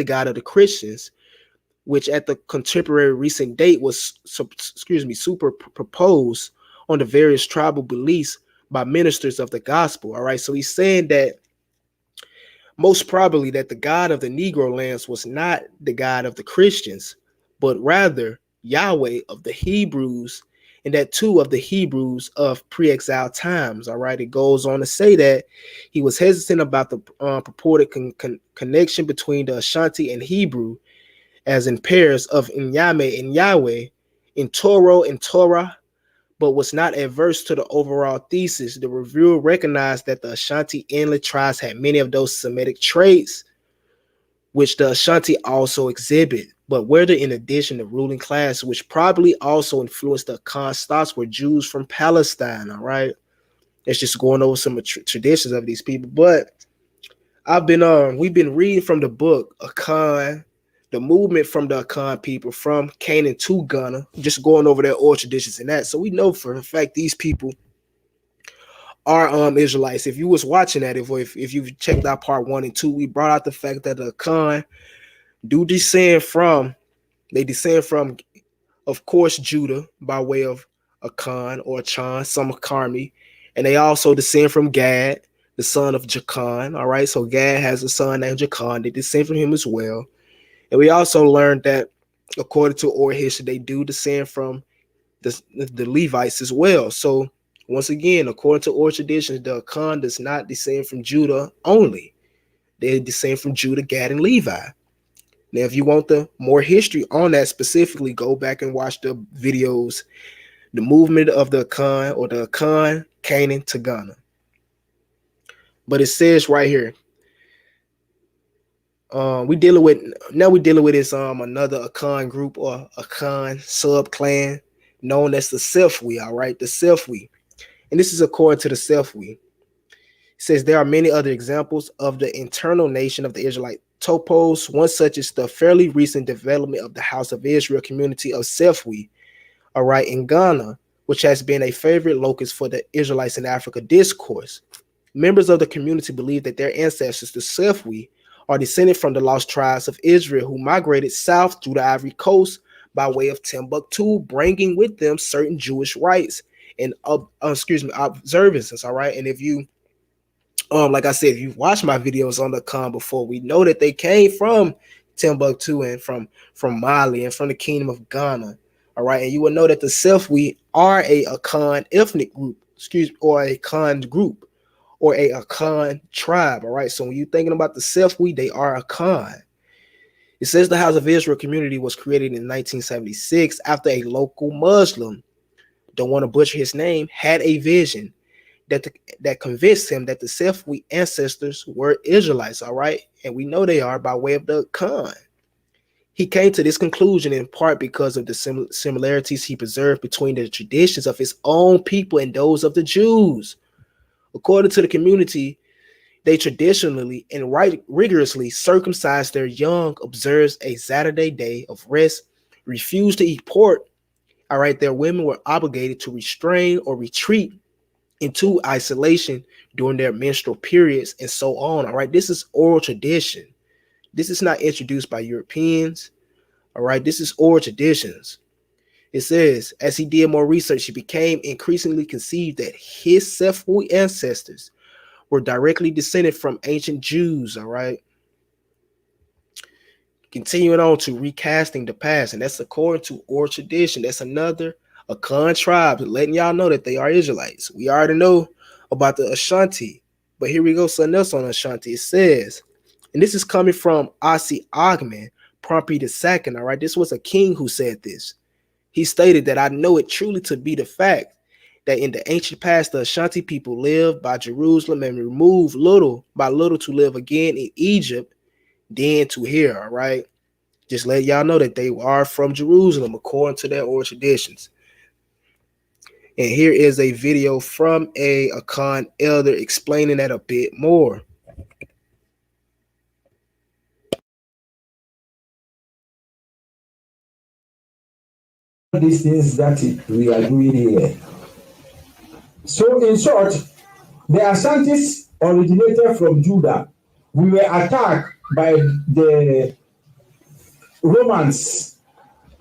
S1: God of the Christians, which at the contemporary recent date was superimposed on the various tribal beliefs by ministers of the gospel. All right, so he's saying that most probably that the God of the Negro lands was not the God of the Christians, but rather Yahweh of the Hebrews, and that too of the Hebrews of pre-exile times. All right, it goes on to say that he was hesitant about the purported connection between the Ashanti and Hebrew, as in pairs of Inyame and Yahweh, in Toro and Torah, but was not adverse to the overall thesis. The reviewer recognized that the Ashanti inland tribes had many of those Semitic traits, which the Ashanti also exhibit, but whether in addition the ruling class, which probably also influenced the Khan stocks, were Jews from Palestine. All right, it's just going over some traditions of these people. But we've been reading from the book Khan, the movement from the Khan people from Canaan to Ghana, just going over their oral traditions and that. So we know for a fact these people are Israelites. If you was watching that, if you checked out part 1 and 2, we brought out the fact that the Khan descend from, of course, Judah by way of a Khan or a Chan, some Carmi, and they also descend from Gad, the son of Jachan. All right, so Gad has a son named Jachan. They descend from him as well. And we also learned that, according to oral history, they do descend from the Levites as well. So, once again, according to oral traditions, the Khan does not descend from Judah only. They descend from Judah, Gad, and Levi. Now, if you want the more history on that specifically, go back and watch the videos, the movement of the Khan or the Khan, Canaan to Ghana. But it says right here, we're dealing with this another Akan group or Akan sub clan known as the Selfwe. All right, the Selfwe, and this is according to the Selfwe. It says there are many other examples of the internal nation of the Israelite topos. One such is the fairly recent development of the House of Israel community of Selfwe, all right, in Ghana, which has been a favorite locus for the Israelites in Africa discourse. Members of the community believe that their ancestors, the Selfwe, are descended from the lost tribes of Israel who migrated south through the Ivory Coast by way of Timbuktu, bringing with them certain Jewish rites and observances. All right, and if you, like I said, if you've watched my videos on the Khan before, we know that they came from Timbuktu and from Mali and from the Kingdom of Ghana. All right, and you will know that the Selfwe are a Khan ethnic group, or a Khan group, or a Khan tribe. All right, so when you're thinking about the Selfwe, they are a Khan. It says the House of Israel community was created in 1976 after a local Muslim, don't want to butcher his name, had a vision that convinced him that the Sefwi ancestors were Israelites, all right? And we know they are by way of the Khan. He came to this conclusion in part because of the similarities he preserved between the traditions of his own people and those of the Jews. According to the community, they traditionally and rigorously circumcise their young, observes a Saturday day of rest, refuse to eat pork. All right, their women were obligated to restrain or retreat into isolation during their menstrual periods, and so on. All right, this is oral tradition. This is not introduced by Europeans. All right, this is oral traditions. It says, as he did more research, he became increasingly conceived that his Sefwi ancestors were directly descended from ancient Jews. All right. Continuing on to recasting the past, and that's according to oral tradition. That's another Khan tribe letting y'all know that they are Israelites. We already know about the Ashanti, but here we go, something else on Ashanti. It says, and this is coming from Asi Agman, Pompey II. All right, this was a king who said this. He stated that I know it truly to be the fact that in the ancient past, the Ashanti people lived by Jerusalem and removed little by little to live again in Egypt, then to here. All right. Just let y'all know that they are from Jerusalem according to their oral traditions. And here is a video from a Khan elder explaining that a bit more.
S5: These things that we are doing here. So, in short, the Ashantis originated from Judah. We were attacked by the Romans,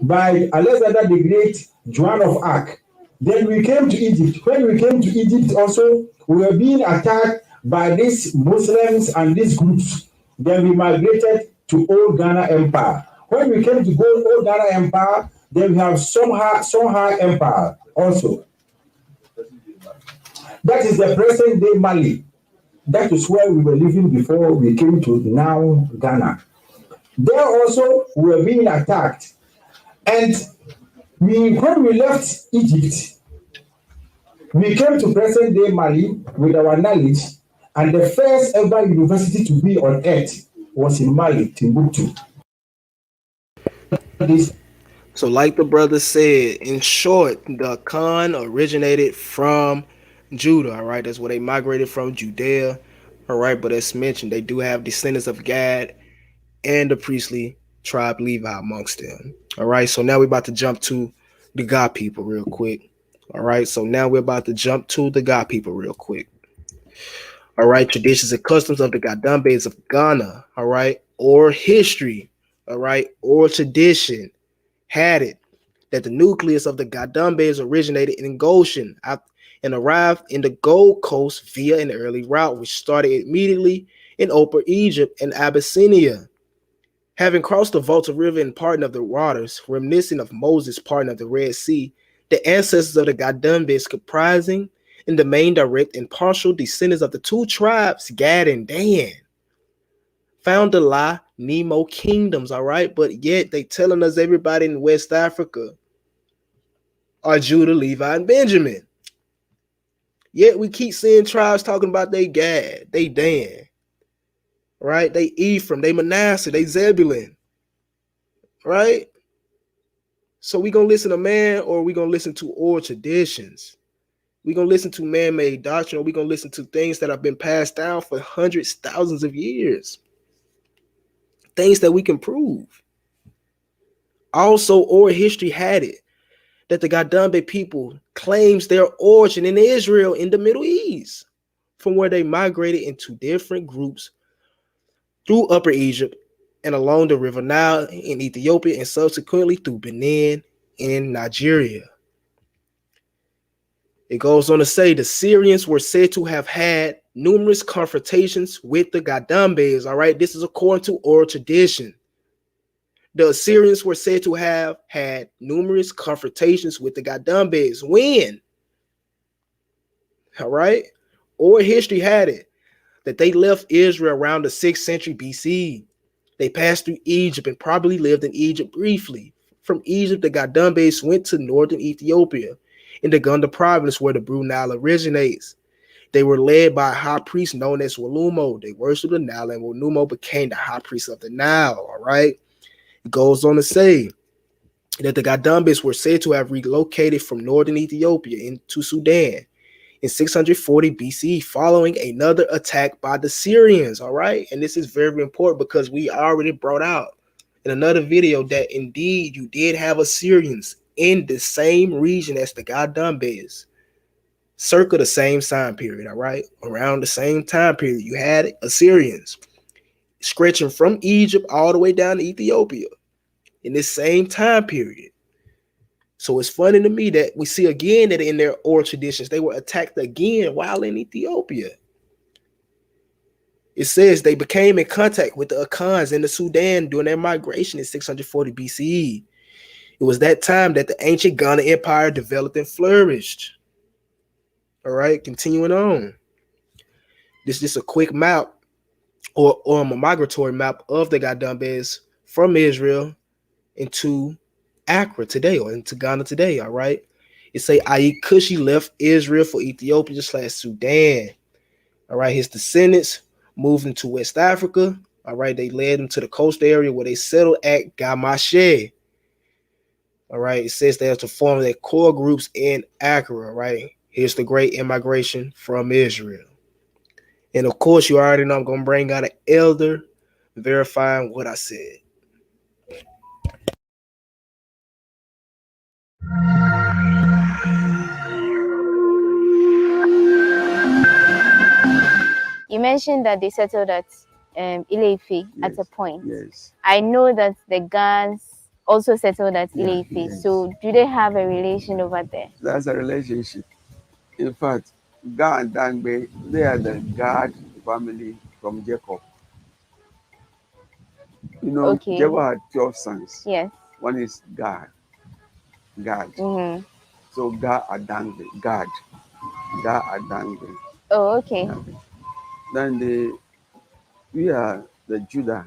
S5: by Alexander the Great, Joan of Arc. Then we came to Egypt. When we came to Egypt also, we were being attacked by these Muslims and these groups. Then we migrated to Old Ghana Empire. When we came to Old Ghana Empire, then we have Songhai Empire also. That is the present day Mali. That is where we were living before we came to now Ghana. There also we were being attacked. And when we left Egypt, we came to present day Mali with our knowledge, and the first ever university to be on earth was in Mali, Timbuktu.
S1: So, like the brother said, in short, the Khan originated from Judah. All right, that's where they migrated from, Judea. All right, but as mentioned, they do have descendants of Gad and the priestly tribe Levi amongst them. All right, so now we're about to jump to the God people real quick. All right, so now we're about to jump to the God people real quick. All right, traditions and customs of the Gadambes of Ghana. All right, or history. All right, or tradition had it that the nucleus of the Gadambes originated in Goshen and arrived in the Gold Coast via an early route, which started immediately in Upper Egypt and Abyssinia. Having crossed the Volta River and parting of the waters, reminiscent of Moses' parting of the Red Sea, the ancestors of the Gadambes, comprising in the main direct and partial descendants of the two tribes, Gad and Dan, found the La Nemo kingdoms, all right? But yet they telling us everybody in West Africa are Judah, Levi, and Benjamin. Yet we keep seeing tribes talking about they Gad, they Dan, right? They Ephraim, they Manasseh, they Zebulun, right? So we gonna listen to man, or we gonna listen to oral traditions? We gonna listen to man-made doctrine, or we gonna listen to things that have been passed down for hundreds, thousands of years? Things that we can prove. Also, oral history had it that the Gadambe people claims their origin in Israel in the Middle East, from where they migrated into different groups through Upper Egypt and along the River Nile in Ethiopia, and subsequently through Benin in Nigeria. It goes on to say the Syrians were said to have had numerous confrontations with the Gadambes. All right, this is according to oral tradition. The Assyrians were said to have had numerous confrontations with the Gadambes. When? All right, oral history had it that they left Israel around the 6th century BC. They passed through Egypt and probably lived in Egypt briefly. From Egypt, the Gadambes went to northern Ethiopia in the Gunda province where the Blue Nile originates. They were led by a high priest known as Walumo. They worshiped the Nile, and Walumo became the high priest of the Nile. All right. It goes on to say that the Gadambes were said to have relocated from northern Ethiopia into Sudan in 640 BC, following another attack by the Syrians. All right. And this is very important because we already brought out in another video that indeed you did have Assyrians in the same region as the Gadambes, circa the same time period. All right. Around the same time period, you had Assyrians stretching from Egypt all the way down to Ethiopia in this same time period. So it's funny to me that we see again that in their oral traditions, they were attacked again while in Ethiopia. It says they became in contact with the Khans in the Sudan during their migration in 640 BCE. It was that time that the ancient Ghana Empire developed and flourished. All right, continuing on. This is just a quick map or a migratory map of the Gadambes from Israel into Accra today or into Ghana today. All right. It say Ayik Kushi left Israel for Ethiopia / Sudan. All right. His descendants moved into West Africa. All right. They led them to the coast area where they settled at Gamashe. All right. It says they have to form their core groups in Accra. All right. Here's the great immigration from Israel. And of course, you already know I'm going to bring out an elder verifying what I said.
S6: You mentioned that they settled at Ile-Ife at a point.
S7: Yes.
S6: I know that the Gans also settled at
S7: Yeah,
S6: Ile-Ife.
S7: yes.
S6: So do they have a relation over there?
S7: That's a relationship. In fact, Gad and Gadambe, they are the Gad family from Jacob. You know,
S6: Okay.
S7: Jacob had 12 sons.
S6: Yes.
S7: One is Gad.
S6: Mm-hmm.
S7: So Gad and Gad and
S6: Oh, okay.
S7: Then we are the Judah.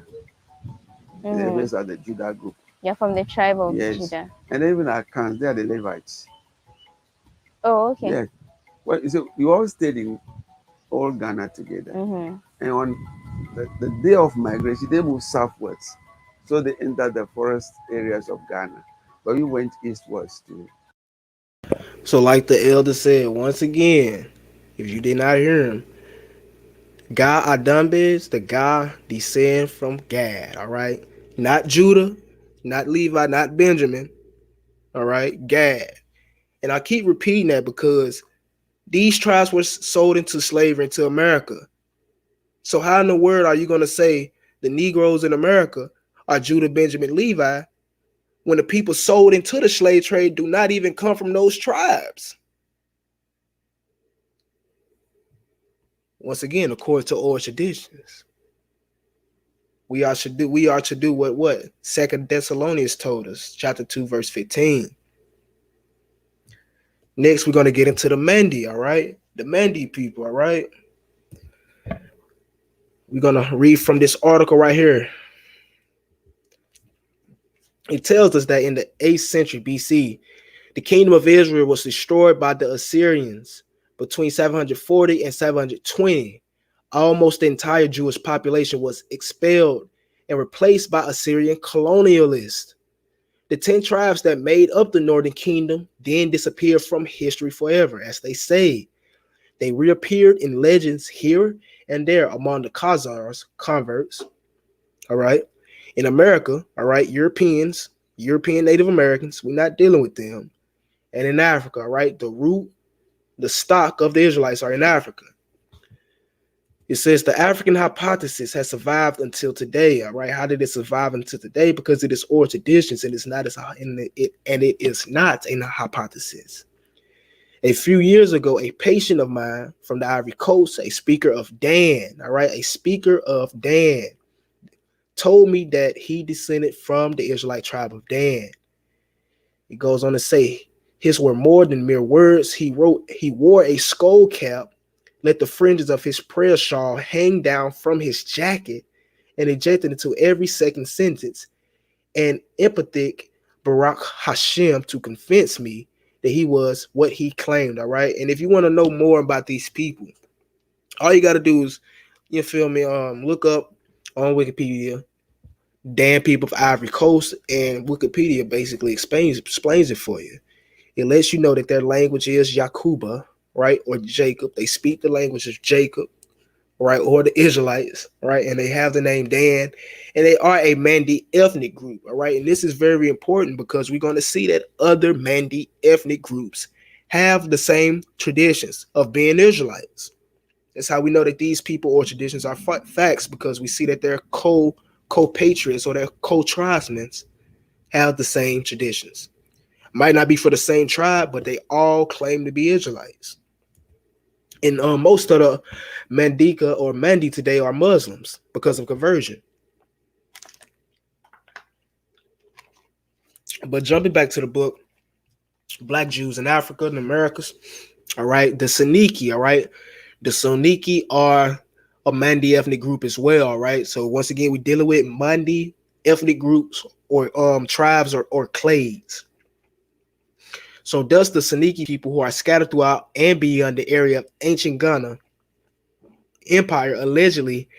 S7: The
S6: Mm-hmm.
S7: rest are the Judah group.
S6: You're from the tribe of
S7: Yes.
S6: Judah.
S7: And even our Khans, they are the Levites.
S6: Oh, okay.
S7: Yes. Well, so we all stayed in all Ghana together.
S6: Mm-hmm.
S7: And on the day of migration, they moved southwards. So they entered the forest areas of Ghana. But we went eastwards too.
S1: So like the elder said, once again, if you did not hear him, Gad Adambes, the Gad descend from Gad, all right? Not Judah, not Levi, not Benjamin, all right? Gad. And I keep repeating that because these tribes were sold into slavery into America. So how in the world are you going to say the Negroes in America are Judah, Benjamin, Levi when the people sold into the slave trade do not even come from those tribes? Once again, according to oral traditions, we are to do what 2 Thessalonians told us, chapter 2, verse 15. Next, we're going to get into the Mandy, all right? The Mandy people, all right? We're going to read from this article right here. It tells us that in the 8th century BC, the kingdom of Israel was destroyed by the Assyrians between 740 and 720. Almost the entire Jewish population was expelled and replaced by Assyrian colonialists. The 10 tribes that made up the northern kingdom then disappeared from history forever, as they say. They reappeared in legends here and there among the Khazars, converts, all right? In America, all right, European Native Americans, we're not dealing with them. And in Africa, all right, the stock of the Israelites are in Africa. It says the African hypothesis has survived until today. All right, how did it survive until today? Because it is oral traditions, and it is not a hypothesis. A few years ago, a patient of mine from the Ivory Coast, a speaker of Dan, all right, a speaker of Dan, told me that he descended from the Israelite tribe of Dan. It goes on to say, his were more than mere words. He wore a skull cap, let the fringes of his prayer shawl hang down from his jacket, and injected into every second sentence an emphatic Barak Hashem to convince me that he was what he claimed. All right. And if you want to know more about these people, all you got to do is, you feel me, look up on Wikipedia Dan people of Ivory Coast, and Wikipedia basically explains it for you. It lets you know that their language is Yakuba, right, or Jacob. They speak the language of Jacob, right, or the Israelites, right, and they have the name Dan, and they are a Mandy ethnic group, all right, and this is very important because we're going to see that other Mandy ethnic groups have the same traditions of being Israelites. That's how we know that these people or traditions are facts, because we see that they're co-patriots or their co-tribesmen have the same traditions. Might not be for the same tribe, but they all claim to be Israelites. And most of the Mandika or Mandi today are Muslims because of conversion. But jumping back to the book, Black Jews in Africa and Americas, all right, the Saniki, all right, the Soniki are a Mandi ethnic group as well, right? So once again, we're dealing with Mandi ethnic groups or tribes or clades. So thus the Saniki people who are scattered throughout and beyond the area of ancient Ghana Empire allegedly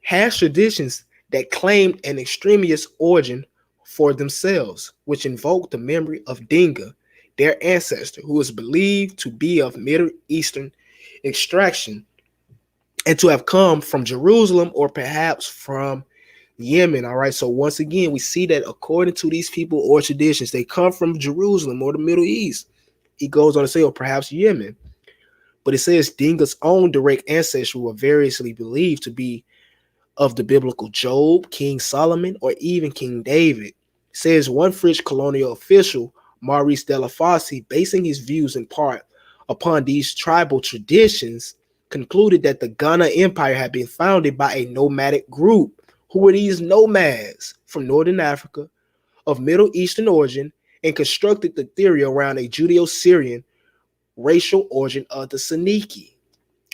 S1: has traditions that claimed an extraneous origin for themselves, which invoked the memory of Dinga, their ancestor, who is believed to be of Middle Eastern extraction and to have come from Jerusalem or perhaps from Yemen. All right. So once again, we see that according to these people or traditions, they come from Jerusalem or the Middle East. He goes on to say, or perhaps Yemen. But it says Dinga's own direct ancestry were variously believed to be of the biblical Job, King Solomon, or even King David. It says one French colonial official, Maurice Delafosse, basing his views in part upon these tribal traditions, concluded that the Ghana Empire had been founded by a nomadic group. Who were these nomads from Northern Africa of Middle Eastern origin, and constructed the theory around a Judeo-Syrian racial origin of the Saniki.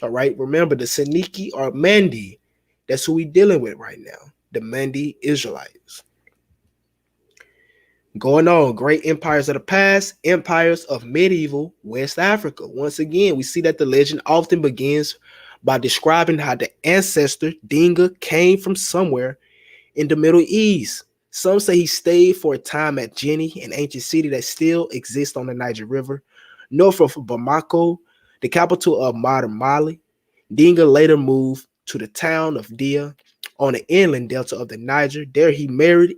S1: All right, remember the Saniki are Mandi. That's who we're dealing with right now, the Mandi Israelites. Going on, great empires of the past, empires of medieval West Africa. Once again, we see that the legend often begins by describing how the ancestor Dinga came from somewhere in the Middle East. Some say he stayed for a time at Jenny, an ancient city that still exists on the Niger River, north of Bamako, the capital of modern Mali. Dinga later moved to the town of Dia on the inland delta of the Niger. There he married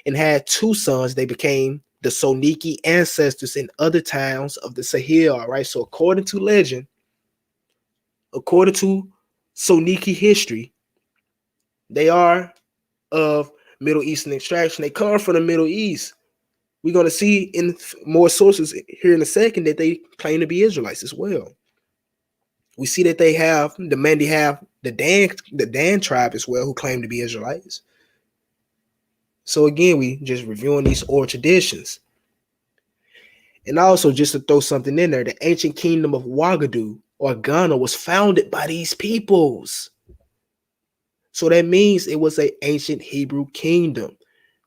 S1: and had two sons. They became the Soniki ancestors in other towns of the Sahel. All right, so according to legend, according to Soniki history, they are of Middle Eastern extraction. They come from the Middle East. We're going to see in more sources here in a second that they claim to be Israelites as well. We see that they have, the Mandi have the Dan tribe as well, who claim to be Israelites. So again, we just reviewing these oral traditions. And also, just to throw something in there, the ancient kingdom of Ouagadougou or Ghana was founded by these peoples. So that means it was an ancient Hebrew kingdom.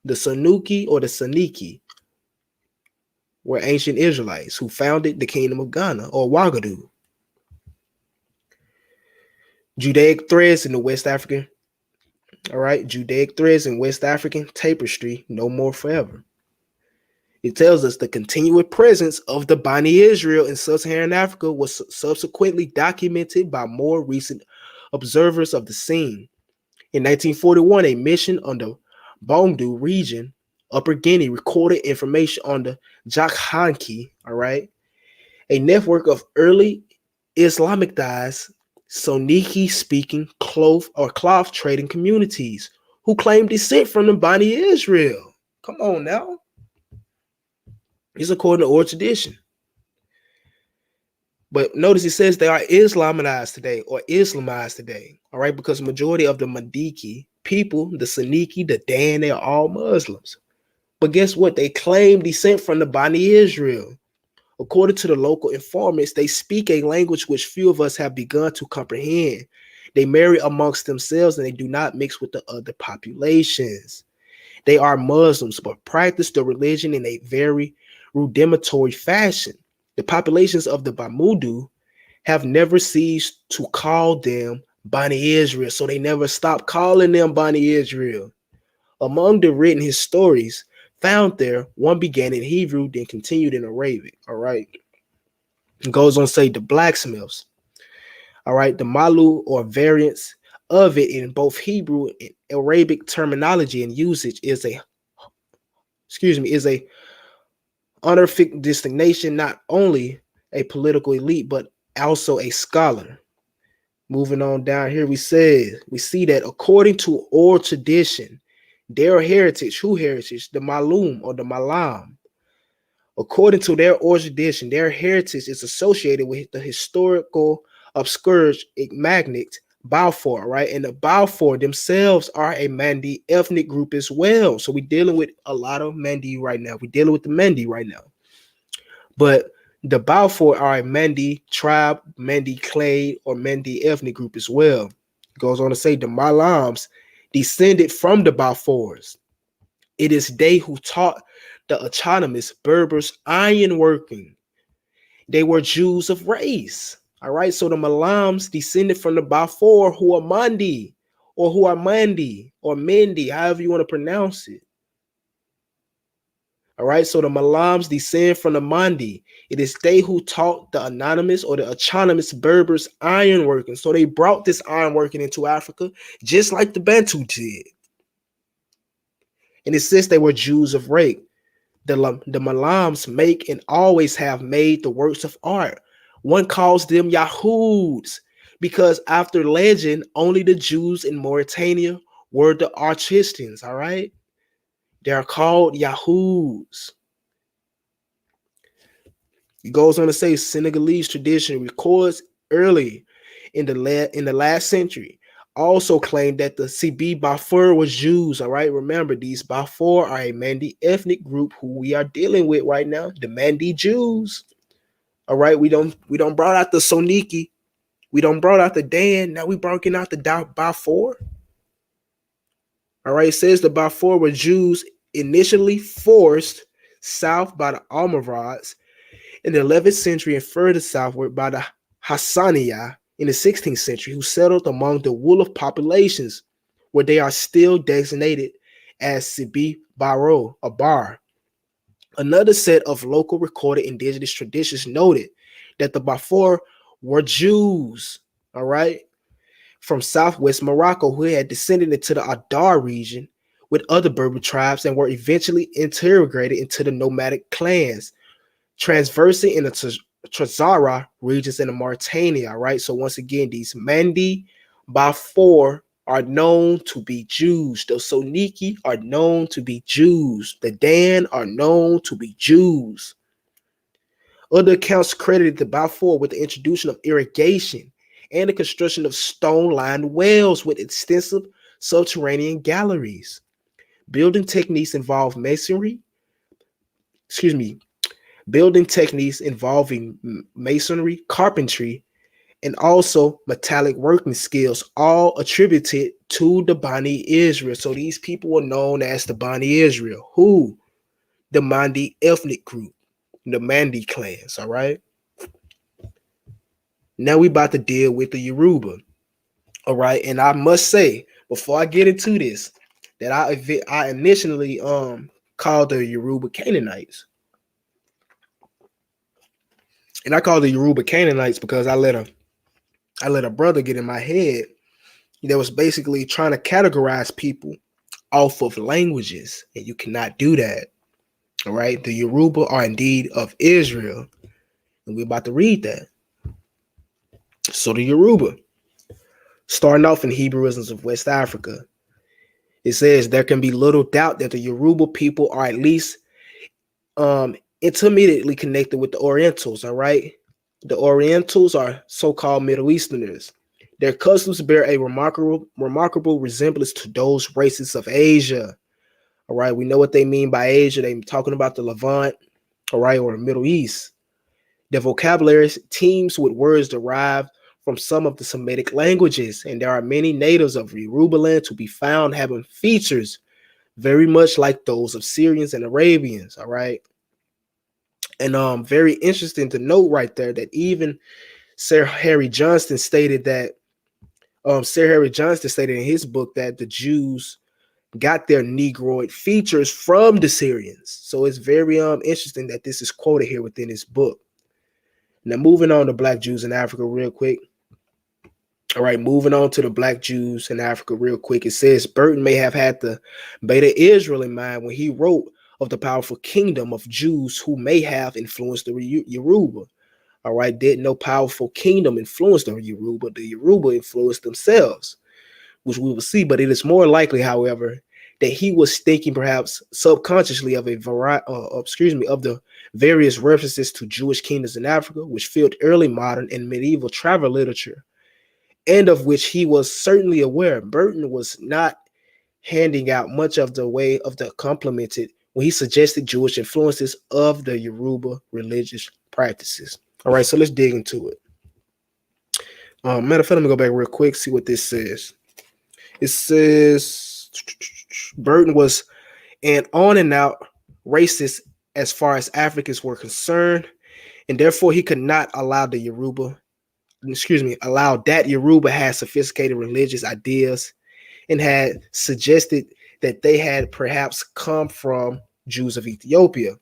S1: The Sanuki or the Saniki were ancient Israelites who founded the kingdom of Ghana or Ouagadougou. Judaic threads in the West African, all right, Judaic threads in West African tapestry, no more forever. It tells us the continued presence of the Bani Israel in sub-Saharan Africa was subsequently documented by more recent observers of the scene. In 1941, a mission on the Bantu region, Upper Guinea, recorded information on the Jakhanki, all right, a network of early Islamicized Soniki-speaking cloth trading communities who claim descent from the Bani Israel. Come on now. It's according to oral tradition. But notice it says they are Islamized today or Islamized today, all right, because the majority of the Mandiki people, the Saniki, the Dan, they are all Muslims. But guess what? They claim descent from the Bani Israel. According to the local informants, they speak a language which few of us have begun to comprehend. They marry amongst themselves and they do not mix with the other populations. They are Muslims, but practice the religion in a very rudimentary fashion. The populations of the Bamudu have never ceased to call them Bani Israel, so they never stopped calling them Bani Israel. Among the written histories found there, one began in Hebrew, then continued in Arabic. All right. It goes on to say the blacksmiths. All right. The Malu or variants of it in both Hebrew and Arabic terminology and usage is a honorific designation, not only a political elite, but also a scholar. Moving on down here, we see that according to oral tradition, their heritage, who heritage? The Malum or the Malam. According to their oral tradition, their heritage is associated with the historical obscure magnate By-Four, right? And the By-Four themselves are a Mandy ethnic group as well. So we're dealing with a lot of Mandy right now. We're dealing with the Mandy right now. But the By-Four are a Mandy tribe, Mandy clade, or Mandy ethnic group as well. It goes on to say the Malams descended from the By-Fours. It is they who taught the autonomous Berbers ironworking. They were Jews of race. All right, so the Malams descended from the By-Four who are Mandi, or who are Mandi, or Mendi, however you want to pronounce it. All right, so the Malams descend from the Mandi. It is they who taught the anonymous or the autonomous Berbers ironworking. So they brought this ironworking into Africa, just like the Bantu did. And it says they were Jews of race. The Malams make and always have made the works of art. One calls them Yahuds because after legend, only the Jews in Mauritania were the artists, all right? They are called Yahuds. It goes on to say Senegalese tradition records early in the last century also claimed that the CB By-Four was Jews. All right, remember these By-Four are a Mandi ethnic group who we are dealing with right now, the Mandi Jews. All right, we don't brought out the Soniki, we don't brought out the Dan. Now we brought out the By-Four. All right, it says the By-Four were Jews initially forced south by the Almoravids in the 11th century and further southward by the Hassaniya in the 16th century, who settled among the Wolof populations, where they are still designated as Sibi Baro, a bar. Another set of local recorded indigenous traditions noted that the By-Four were Jews, all right, from southwest Morocco, who had descended into the Adar region with other Berber tribes and were eventually integrated into the nomadic clans, transversing in the Trezara regions in the Mauritania, right? So once again, these Mandi By-Four are known to be Jews. The Soniki are known to be Jews. The Dan are known to be Jews. Other accounts credited the By-Four with the introduction of irrigation and the construction of stone-lined wells with extensive subterranean galleries. Building techniques involving masonry, carpentry, and also metallic working skills, all attributed to the Bani Israel. So these people were known as the Bani Israel. Who? The Mandi ethnic group, the Mandi clans, all right? Now we about to deal with the Yoruba, all right? And I must say, before I get into this, that I initially called the Yoruba Canaanites. And I call the Yoruba Canaanites because I let a brother get in my head that was basically trying to categorize people off of languages, and you cannot do that. All right, the Yoruba are indeed of Israel, and we're about to read that. So the Yoruba, starting off in Hebrewisms of West Africa, it says there can be little doubt that the Yoruba people are at least intermediately connected with the Orientals, all right? The Orientals are so-called Middle Easterners. Their customs bear a remarkable resemblance to those races of Asia, all right? We know what they mean by Asia. They're talking about the Levant, all right, or the Middle East. Their vocabulary teems with words derived from some of the Semitic languages, and there are many natives of Yoruba land to be found having features very much like those of Syrians and Arabians. All right. And very interesting to note right there that even Sir Harry Johnston stated in his book that the Jews got their Negroid features from the Syrians. So it's very interesting that this is quoted here within his book. Now, moving on to Black Jews in Africa real quick. All right, moving on to the Black Jews in Africa real quick. It says Burton may have had the Beta Israel in mind when he wrote of the powerful kingdom of Jews who may have influenced the Yoruba. All right, did no powerful kingdom influence the Yoruba. The Yoruba influenced themselves, which we will see. But it is more likely, however, that he was thinking perhaps subconsciously of of the various references to Jewish kingdoms in Africa, which filled early modern and medieval travel literature, and of which he was certainly aware. Burton was not handing out much of the way of the complemented when he suggested Jewish influences of the Yoruba religious practices. All right, so let's dig into it. Matter of fact, let me go back real quick, see what this says. It says Burton was an on and out racist as far as Africans were concerned, and therefore he could not allow that Yoruba had sophisticated religious ideas and had suggested that they had perhaps come from Jews of Ethiopia.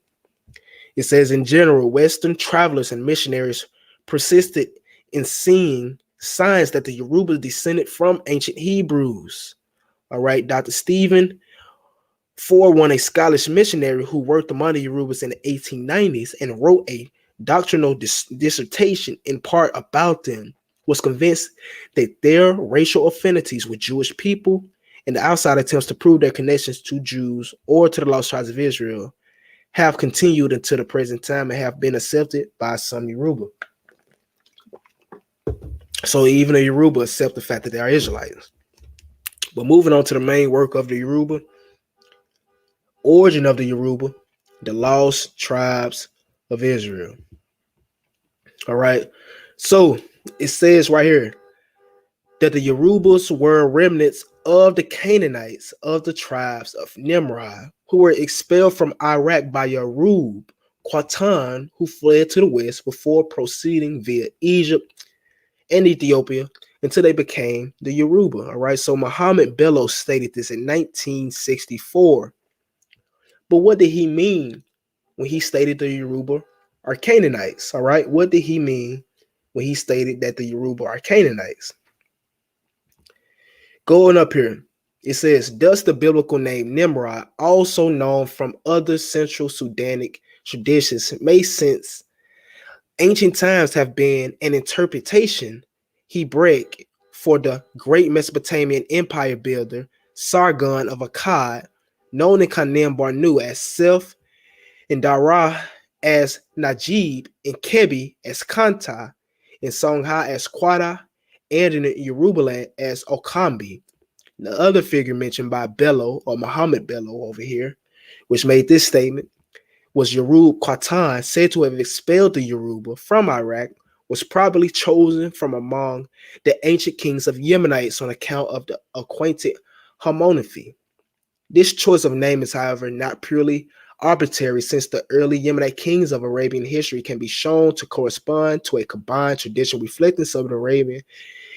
S1: It says, in general, Western travelers and missionaries persisted in seeing signs that the Yoruba descended from ancient Hebrews. All right, Dr. Stephen Ford, a Scottish missionary who worked among the Yorubas in the 1890s and wrote a doctrinal dissertation in part about them, was convinced that their racial affinities with Jewish people and the outside attempts to prove their connections to Jews or to the lost tribes of Israel have continued until the present time and have been accepted by some Yoruba. So even the Yoruba accept the fact that they are Israelites. But moving on to the main work of the Yoruba, origin of the Yoruba, the lost tribes of Israel. All right. So it says right here that the Yorubas were remnants of the Canaanites of the tribes of Nimrod, who were expelled from Iraq by Yarub Qatan, who fled to the west before proceeding via Egypt and Ethiopia until they became the Yoruba. All right. So Muhammad Bello stated this in 1964. But what did he mean when he stated the Yoruba are Canaanites? All right. What did he mean when he stated that the Yoruba are Canaanites? Going up here, it says, thus the biblical name Nimrod, also known from other central Sudanic traditions, may since ancient times have been an interpretation Hebraic for the great Mesopotamian empire builder Sargon of Akkad, known in Kanem Barnu as Seth, in Dara as Najib, in Kebi as Kanta, in Songha as Quada, and in Yorubaland as Okambi. The other figure mentioned by Bello, or Muhammad Bello over here, which made this statement, was Yarub Qatan, said to have expelled the Yoruba from Iraq, was probably chosen from among the ancient kings of Yemenites on account of the acquainted homonymity. This choice of name is, however, not purely arbitrary, since the early Yemenite kings of Arabian history can be shown to correspond to a combined tradition reflecting some of the Arabian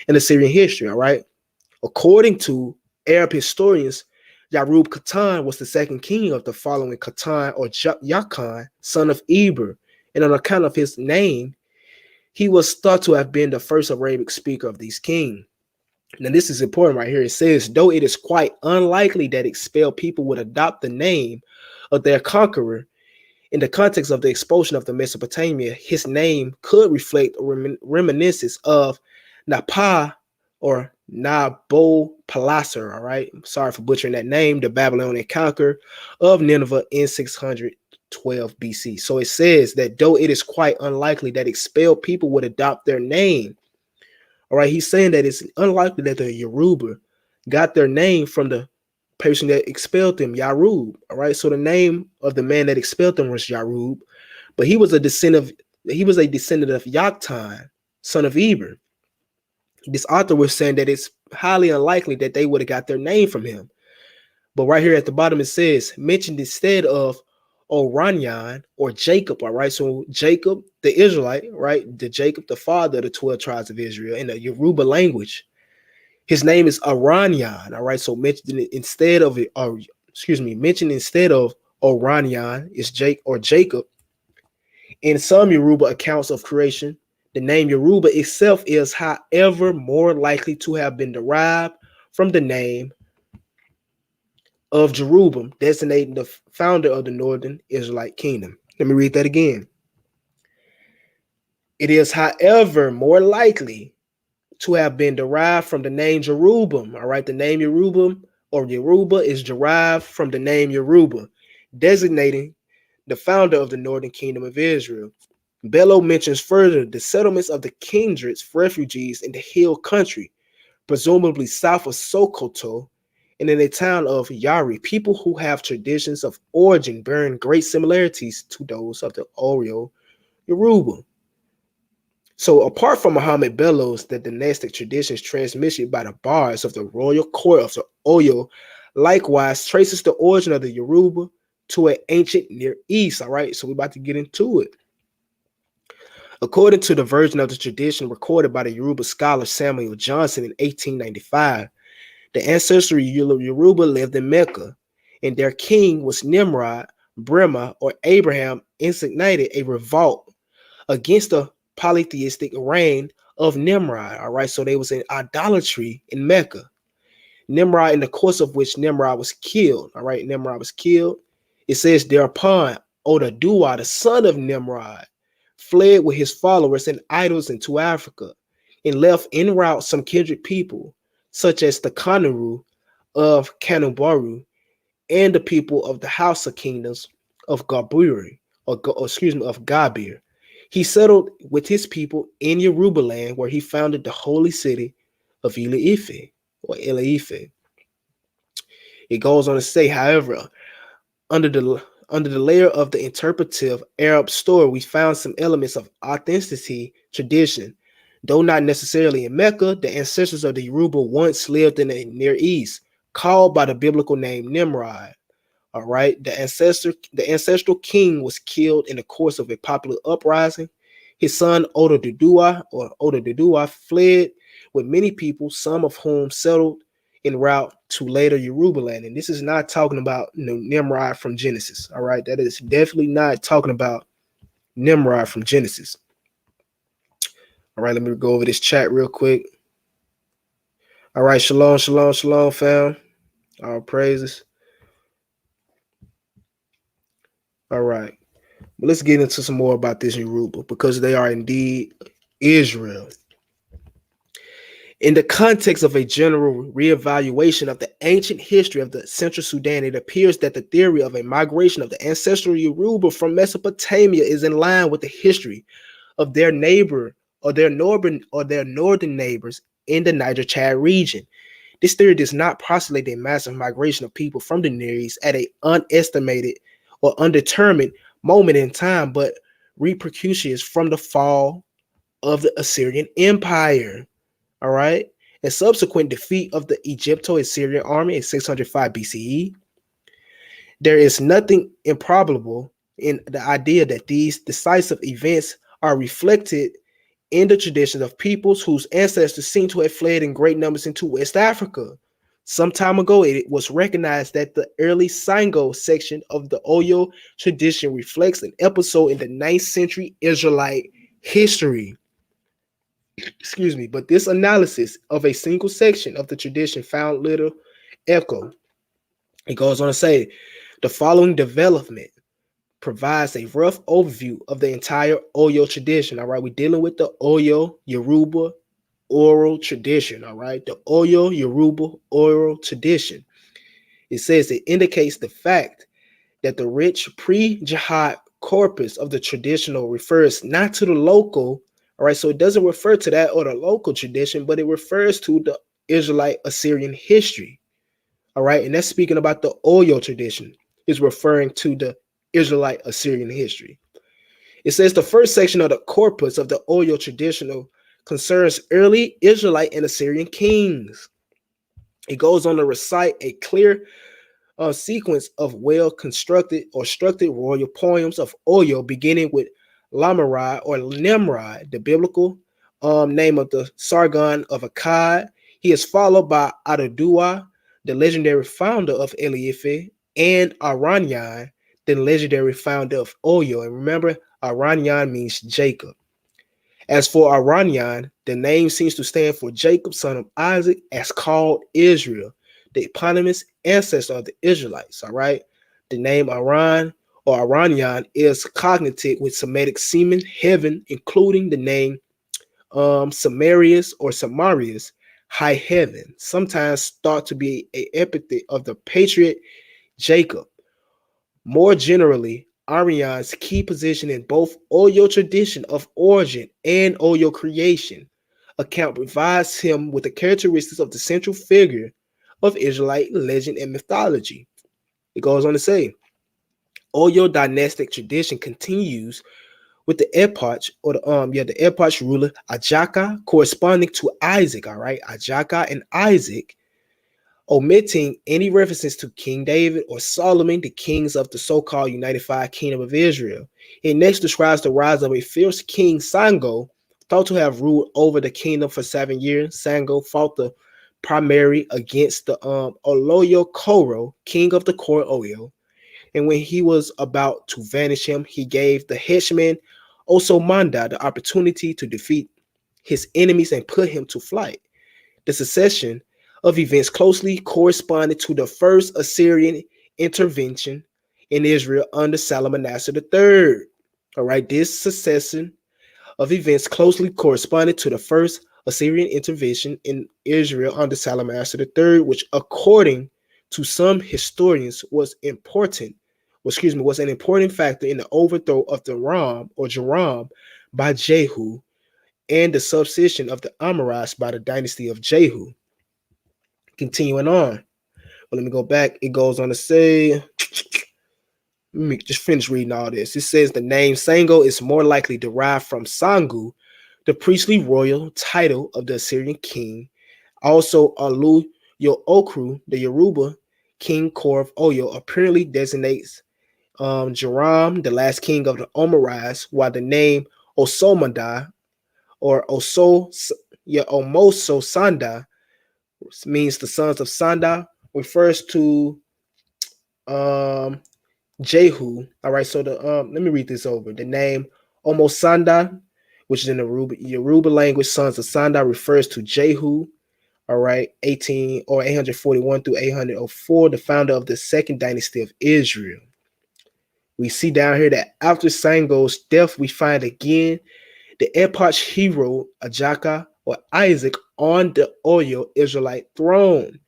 S1: and Assyrian history. All right. According to Arab historians, Yarub Qatan was the second king of the following Qatan or Yakan, son of Eber, and on account of his name, he was thought to have been the first Arabic speaker of these kings. Now, this is important right here. It says, though it is quite unlikely that expelled people would adopt the name of their conqueror, in the context of the expulsion of the Mesopotamia, his name could reflect reminiscence of Napa or Nabopolassar, all right? Sorry for butchering that name, the Babylonian conqueror of Nineveh in 612 BC. So it says that though it is quite unlikely that expelled people would adopt their name, all right, he's saying that it's unlikely that the Yoruba got their name from the person that expelled them, Yarub. All right, so the name of the man that expelled them was Yarub, but he was a descendant of Yoktan, son of Eber. This author was saying that it's highly unlikely that they would have got their name from him. But right here at the bottom it says, mentioned instead of Oranyan or Jacob, all right? So Jacob, the Israelite, right? The Jacob, the father of the 12 tribes of Israel in the Yoruba language. His name is Oranyan, all right? So mentioned instead of mentioned instead of Oranyan is Jacob. In some Yoruba accounts of creation, the name Yoruba itself is, however, more likely to have been derived from the name of Jerusalem, designating the founder of the northern Israelite kingdom. Let me read that again. It is, however, more likely to have been derived from the name Jerusalem. All right, the name Yoruba or Yoruba is derived from the name Yoruba, designating the founder of the northern kingdom of Israel. Bello mentions further the settlements of the kindreds, refugees in the hill country, presumably south of Sokoto, and in the town of Yari, people who have traditions of origin bearing great similarities to those of the Oyo Yoruba. So apart from Muhammad Bello's, the dynastic traditions transmitted by the bars of the royal court of the Oyo likewise traces the origin of the Yoruba to an ancient Near East. All right, so we're about to get into it. According to the version of the tradition recorded by the Yoruba scholar Samuel Johnson in 1895, the ancestral Yoruba lived in Mecca, and their king was Nimrod. Brahma or Abraham instigated a revolt against the polytheistic reign of Nimrod. All right, so they was in idolatry in Mecca. Nimrod, in the course of which Nimrod was killed. All right, Nimrod was killed. It says thereupon Odadua, the son of Nimrod, fled with his followers and idols into Africa, and left en route some kindred people, such as the Kanaru of Kanubaru and the people of the Hausa kingdoms of Gaburi, of Gabir. He settled with his people in Yoruba land, where he founded the holy city of Ile-Ife or Ile-Ife. It goes on to say, however, under the layer of the interpretive Arab story, we found some elements of authenticity, tradition. Though not necessarily in Mecca, the ancestors of the Yoruba once lived in the Near East, called by the biblical name Nimrod. All right, the ancestral king was killed in the course of a popular uprising. His son Odadudua fled with many people, some of whom settled en route to later Yoruba land. And this is not talking about Nimrod from Genesis. All right, that is definitely not talking about Nimrod from Genesis. All right, let me go over this chat real quick. All right, shalom, shalom, shalom, fam. All praises. All right, but let's get into some more about this Yoruba, because they are indeed Israel. In the context of a general reevaluation of the ancient history of the Central Sudan, it appears that the theory of a migration of the ancestral Yoruba from Mesopotamia is in line with the history of their neighbor or their northern neighbors in the Niger-Chad region. This theory does not postulate a massive migration of people from the Near East at an unestimated or undetermined moment in time, but repercussions from the fall of the Assyrian Empire. All right, and subsequent defeat of the Egypto-Assyrian army in 605 BCE. There is nothing improbable in the idea that these decisive events are reflected in the traditions of peoples whose ancestors seem to have fled in great numbers into West Africa. Some time ago, it was recognized that the early Sango section of the Oyo tradition reflects an episode in the 9th century Israelite history. Excuse me, but this analysis of a single section of the tradition found little echo. It goes on to say, the following development provides a rough overview of the entire Oyo tradition. All right, we're dealing with the Oyo Yoruba oral tradition. All right, the Oyo Yoruba oral tradition. It says it indicates the fact that the rich pre-jihad corpus of the traditional refers not to the local. All right, so it doesn't refer to that or the local tradition, but it refers to the Israelite Assyrian history. All right, and that's speaking about the Oyo tradition, is referring to the Israelite Assyrian history. It says the first section of the corpus of the Oyo traditional concerns early Israelite and Assyrian kings. It goes on to recite a clear sequence of well-constructed or structured royal poems of Oyo, beginning with Lamarad or Nimrod, the biblical name of the Sargon of Akkad. He is followed by Adadua, the legendary founder of Eliife, and Aranyan, the legendary founder of Oyo. And remember, Aranyan means Jacob. As for Aranyan, the name seems to stand for Jacob, son of Isaac, as called Israel, the eponymous ancestor of the Israelites. All right. The name Aran or Aranyan is cognated with Semitic semen, heaven, including the name Samarius or Samarius, high heaven, sometimes thought to be an epithet of the patriot Jacob. More generally, Arian's key position in both Oyo tradition of origin and Oyo creation account provides him with the characteristics of the central figure of Israelite legend and mythology. It goes on to say, Oyo dynastic tradition continues with the epoch or the epoch ruler Ajaka corresponding to Isaac. All right, Ajaka and Isaac, omitting any references to King David or Solomon, the kings of the so-called unified kingdom of Israel. It next describes the rise of a fierce king, Sango, thought to have ruled over the kingdom for 7 years. Sango fought the primary against the Oloyo Koro, king of the court Oyo. And when he was about to vanish him, he gave the headman Osomanda the opportunity to defeat his enemies and put him to flight. The succession of events closely corresponded to the first Assyrian intervention in Israel under Salmanassar III. All right, this succession of events closely corresponded to the first Assyrian intervention in Israel under Salmanassar III, which, according to some historians, was an important factor in the overthrow of the Ram or Joram by Jehu and the substitution of the Amorites by the dynasty of Jehu. Continuing on. Well, let me go back. It goes on to say, let me just finish reading all this. It says the name Sango is more likely derived from Sangu, the priestly royal title of the Assyrian king. Also, Alu Yo-Okru, the Yoruba king core of Oyo, apparently designates Joram, the last king of the Omorites, while the name Osomanda or Omoso Sanda means the sons of Sanda, refers to Jehu. All right, so the let me read this over. The name Omosanda, which is in the Yoruba language, sons of Sanda, refers to Jehu. All right, 841 through 804, the founder of the second dynasty of Israel. We see down here that after Sango's death, we find again the epoch hero Ajaka or Isaac on the Oyo Israelite throne,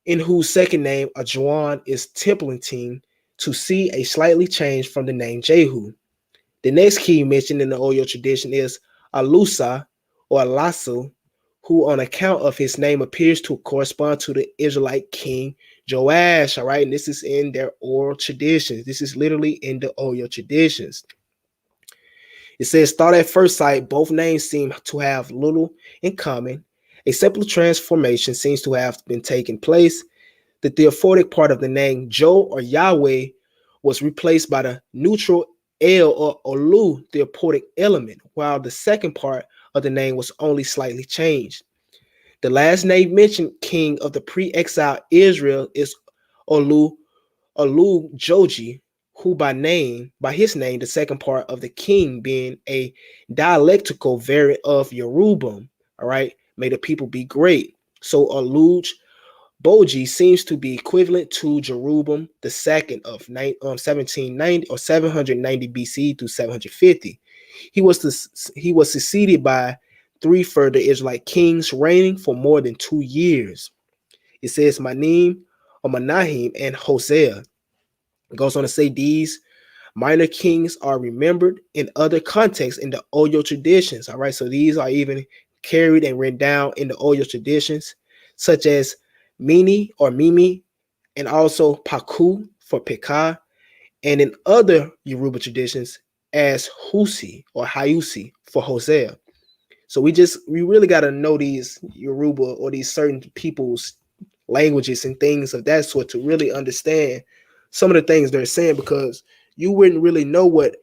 S1: in whose second name Ajuan is templating to see a slightly change from the name Jehu. The next key mentioned in the Oyo tradition is Alusa or Alasu, who on account of his name appears to correspond to the Israelite king Joash. All right, and this is in their oral traditions. This is literally in the Oyo traditions. It says, thought at first sight, both names seem to have little in common. A simple transformation seems to have been taking place. The theophoric part of the name Jo or Yahweh was replaced by the neutral El or Olu theophoric element, while the second part of the name was only slightly changed. The last name mentioned king of the pre-exile Israel is Olu Joji, who by his name, the second part of the king being a dialectical variant of Yorubum, all right, may the people be great. So Oluj Boji seems to be equivalent to Jerubim the second of 1790 or 790 BC through 750. He was succeeded by 3 further Israelite kings reigning for more than 2 years. It says Manim or Manahim and Hosea. It goes on to say these minor kings are remembered in other contexts in the Oyo traditions. All right, so these are even carried and written down in the Oyo traditions, such as Mini or Mimi, and also Paku for Pekah, and in other Yoruba traditions as Husi or Hayusi for Hosea. So we really got to know these Yoruba or these certain people's languages and things of that sort to really understand some of the things they're saying, because you wouldn't really know what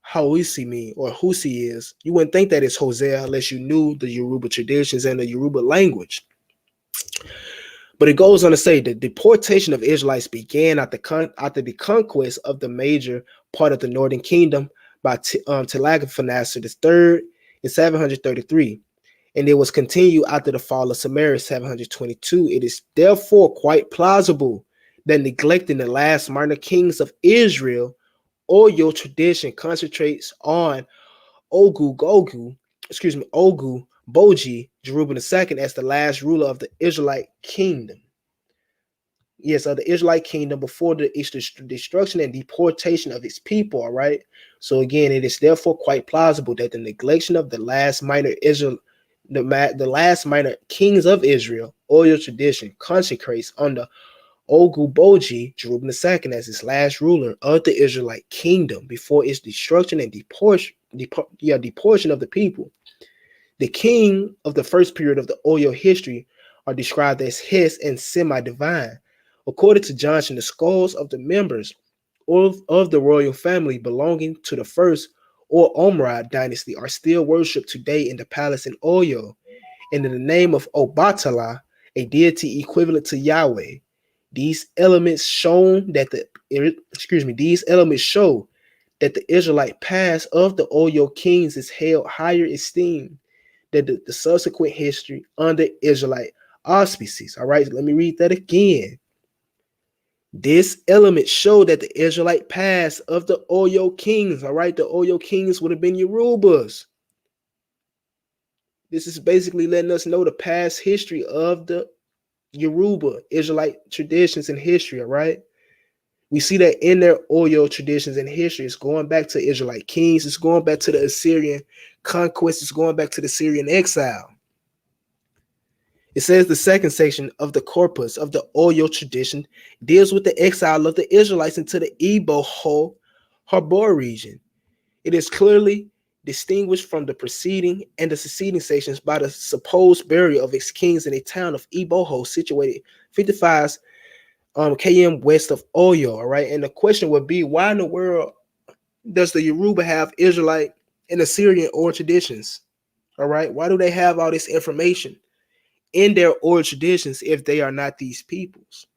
S1: Hausi mean or Husi is. You wouldn't think that it's Hosea unless you knew the Yoruba traditions and the Yoruba language. But it goes on to say the deportation of Israelites began after the conquest of the major part of the northern kingdom by Tiglath-Pileser III in 733, and it was continued after the fall of Samaria 722. It is therefore quite plausible that neglecting the last minor kings of Israel, or your tradition concentrates on Ogu Boji, Jerusalem II, as the last ruler of the Israelite kingdom. Yes, of the Israelite kingdom before the destruction and deportation of its people. All right. So again, it is therefore quite plausible that the neglection of the last minor kings of Israel, or your tradition, consecrates under Ogu Boji, Jerusalem II, as its last ruler of the Israelite kingdom before its destruction and deportation of the people. The king of the first period of the Oyo history are described as Hes and semi-divine. According to Johnson, the skulls of the members of the royal family belonging to the first or Omrad dynasty are still worshipped today in the palace in Oyo, and in the name of Obatala, a deity equivalent to Yahweh. These elements show that the Israelite past of the Oyo kings is held higher esteem than the subsequent history under Israelite auspices. All right, let me read that again. This element showed that the Israelite past of the Oyo kings, all right, the Oyo kings would have been Yorubas. This is basically letting us know the past history of the Yoruba Israelite traditions and history, all right? We see that in their Oyo traditions and history. It's going back to Israelite kings. It's going back to the Assyrian conquest. It's going back to the Syrian exile. It says the second section of the corpus of the Oyo tradition deals with the exile of the Israelites into the Igbo Harbor region. It is clearly distinguished from the preceding and the succeeding sections by the supposed burial of its kings in a town of Iboho situated 55 km west of Oyo. All right, and the question would be, why in the world does the Yoruba have Israelite and Assyrian oral traditions? All right, why do they have all this information in their oral traditions if they are not these peoples?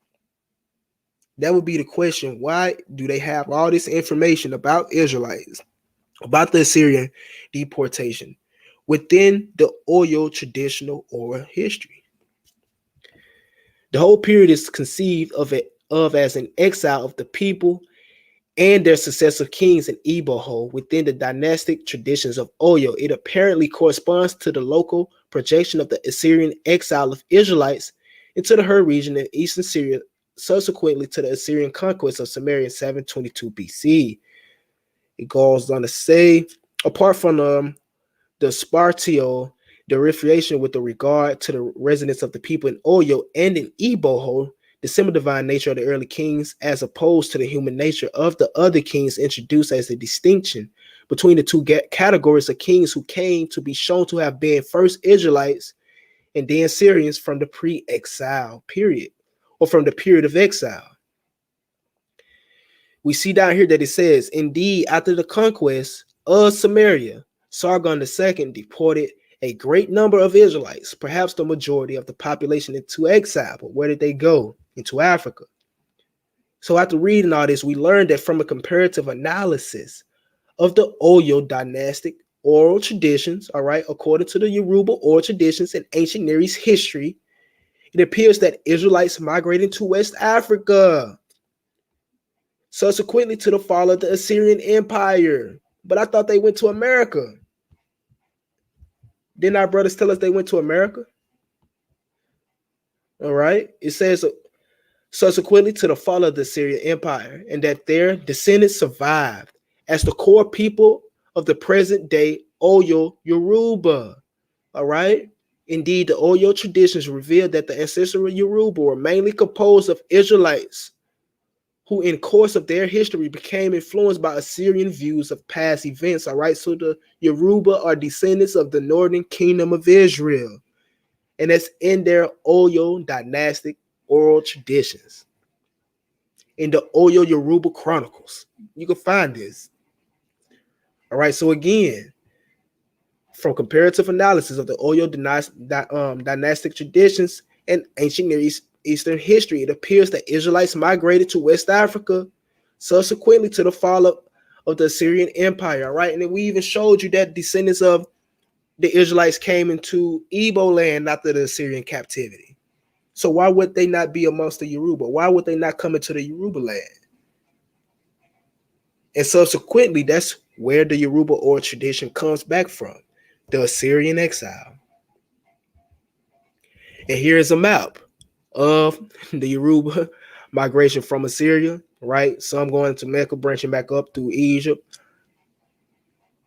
S1: That would be the question. Why do they have all this information about Israelites, about the Assyrian deportation within the Oyo traditional oral history? The whole period is conceived of as an exile of the people and their successive kings in Iboho within the dynastic traditions of Oyo. It apparently corresponds to the local projection of the Assyrian exile of Israelites into the Hur region in eastern Syria, subsequently to the Assyrian conquest of Samaria in 722 BC. It goes on to say, apart from the Spartio derivation with the regard to the residence of the people in Oyo and in Iboho, the semi-divine nature of the early kings, as opposed to the human nature of the other kings, introduced as a distinction between the two categories of kings who came to be shown to have been first Israelites and then Syrians from the pre-exile period, or from the period of exile. We see down here that it says, indeed, after the conquest of Samaria, Sargon II deported a great number of Israelites, perhaps the majority of the population, into exile. But where did they go? Into Africa. So after reading all this, we learned that from a comparative analysis of the Oyo dynastic oral traditions, all right, according to the Yoruba oral traditions and ancient Near East history, it appears that Israelites migrated to West Africa subsequently to the fall of the Assyrian Empire. But I thought they went to America. Didn't our brothers tell us they went to America? All right. It says subsequently to the fall of the Assyrian Empire, and that their descendants survived as the core people of the present day Oyo Yoruba. All right. Indeed, the Oyo traditions reveal that the ancestral Yoruba were mainly composed of Israelites who in course of their history became influenced by Assyrian views of past events. All right, so the Yoruba are descendants of the northern kingdom of Israel, and that's in their Oyo dynastic oral traditions. In the Oyo Yoruba Chronicles, you can find this. All right, so again, from comparative analysis of the Oyo dynastic traditions and ancient Near Eastern history, it appears that Israelites migrated to West Africa subsequently to the fall of the Assyrian Empire, right? And then we even showed you that descendants of the Israelites came into Igbo land after the Assyrian captivity. So why would they not be amongst the Yoruba? Why would they not come into the Yoruba land? And subsequently, that's where the Yoruba oral tradition comes back from, the Assyrian exile. And here is a map of the Yoruba migration from Assyria, right? Some going to Mecca, branching back up through Egypt,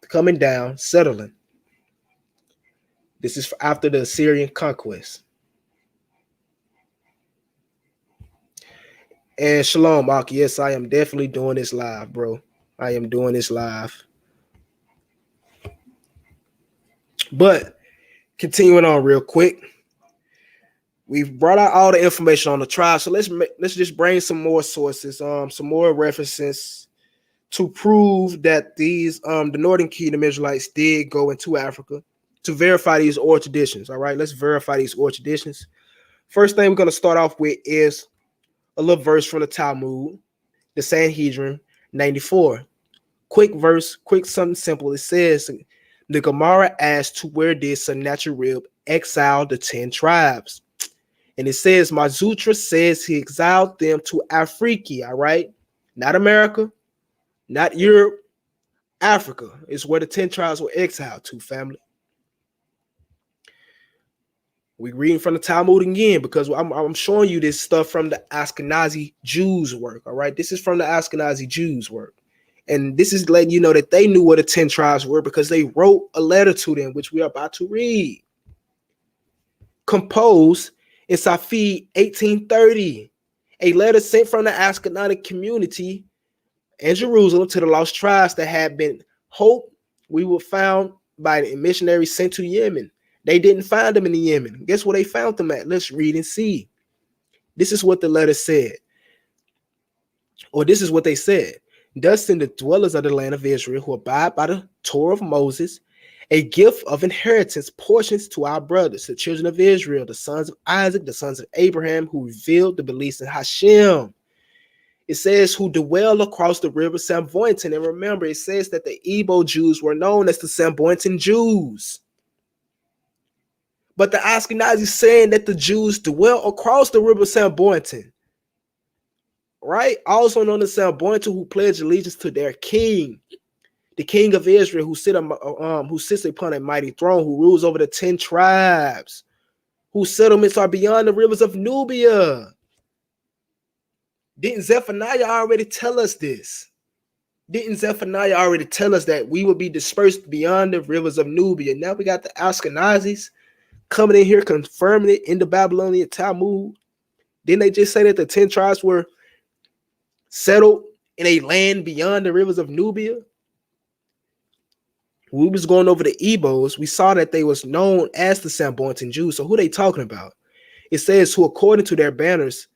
S1: coming down, settling. This is after the Assyrian conquest. And shalom, Ak. Yes, I am definitely doing this live, bro. I am doing this live. But continuing on real quick, we've brought out all the information on the tribe. So let's just bring some more sources, some more references to prove that these the Northern Kingdom Israelites did go into Africa to verify these oral traditions. All right, let's verify these oral traditions. First thing we're going to start off with is a little verse from the Talmud, the Sanhedrin 94. Quick verse, quick something simple. It says, the Gemara asked, to where did Sennacherib exile the 10 tribes? And it says, Mazutra says he exiled them to Africa, all right? Not America, not Europe, Africa is where the 10 tribes were exiled to, family. We're reading from the Talmud again because I'm showing you this stuff from the Ashkenazi Jews' work, all right? This is from the Ashkenazi Jews' work. And this is letting you know that they knew what the 10 tribes were because they wrote a letter to them, which we are about to read. Composed in Safi 1830, a letter sent from the Ashkenazi community in Jerusalem to the lost tribes that had been hoped we were found by the missionaries sent to Yemen. They didn't find them in the Yemen. Guess where they found them at? Let's read and see. This is what the letter said. Or this is what they said. Thus send the dwellers of the land of Israel who abide by the Torah of Moses, a gift of inheritance, portions to our brothers, the children of Israel, the sons of Isaac, the sons of Abraham, who revealed the beliefs in Hashem. It says, who dwell across the river Sambointon. And remember, it says that the Igbo Jews were known as the Sambointon Jews. But the Ashkenazi is saying that the Jews dwell across the river Sambointon. Right? Also known as Sambointon, who pledge allegiance to their king, the king of Israel, who sits upon a mighty throne, who rules over the 10 tribes, whose settlements are beyond the rivers of Nubia. Didn't Zephaniah already tell us this? Didn't Zephaniah already tell us that we will be dispersed beyond the rivers of Nubia? Now we got the Ashkenazis coming in here confirming it in the Babylonian Talmud. Didn't they just say that the 10 tribes were settled in a land beyond the rivers of Nubia? When we was going over the Igbos, we saw that they was known as the Sambointon Jews. So who they talking about? It says, who according to their banners,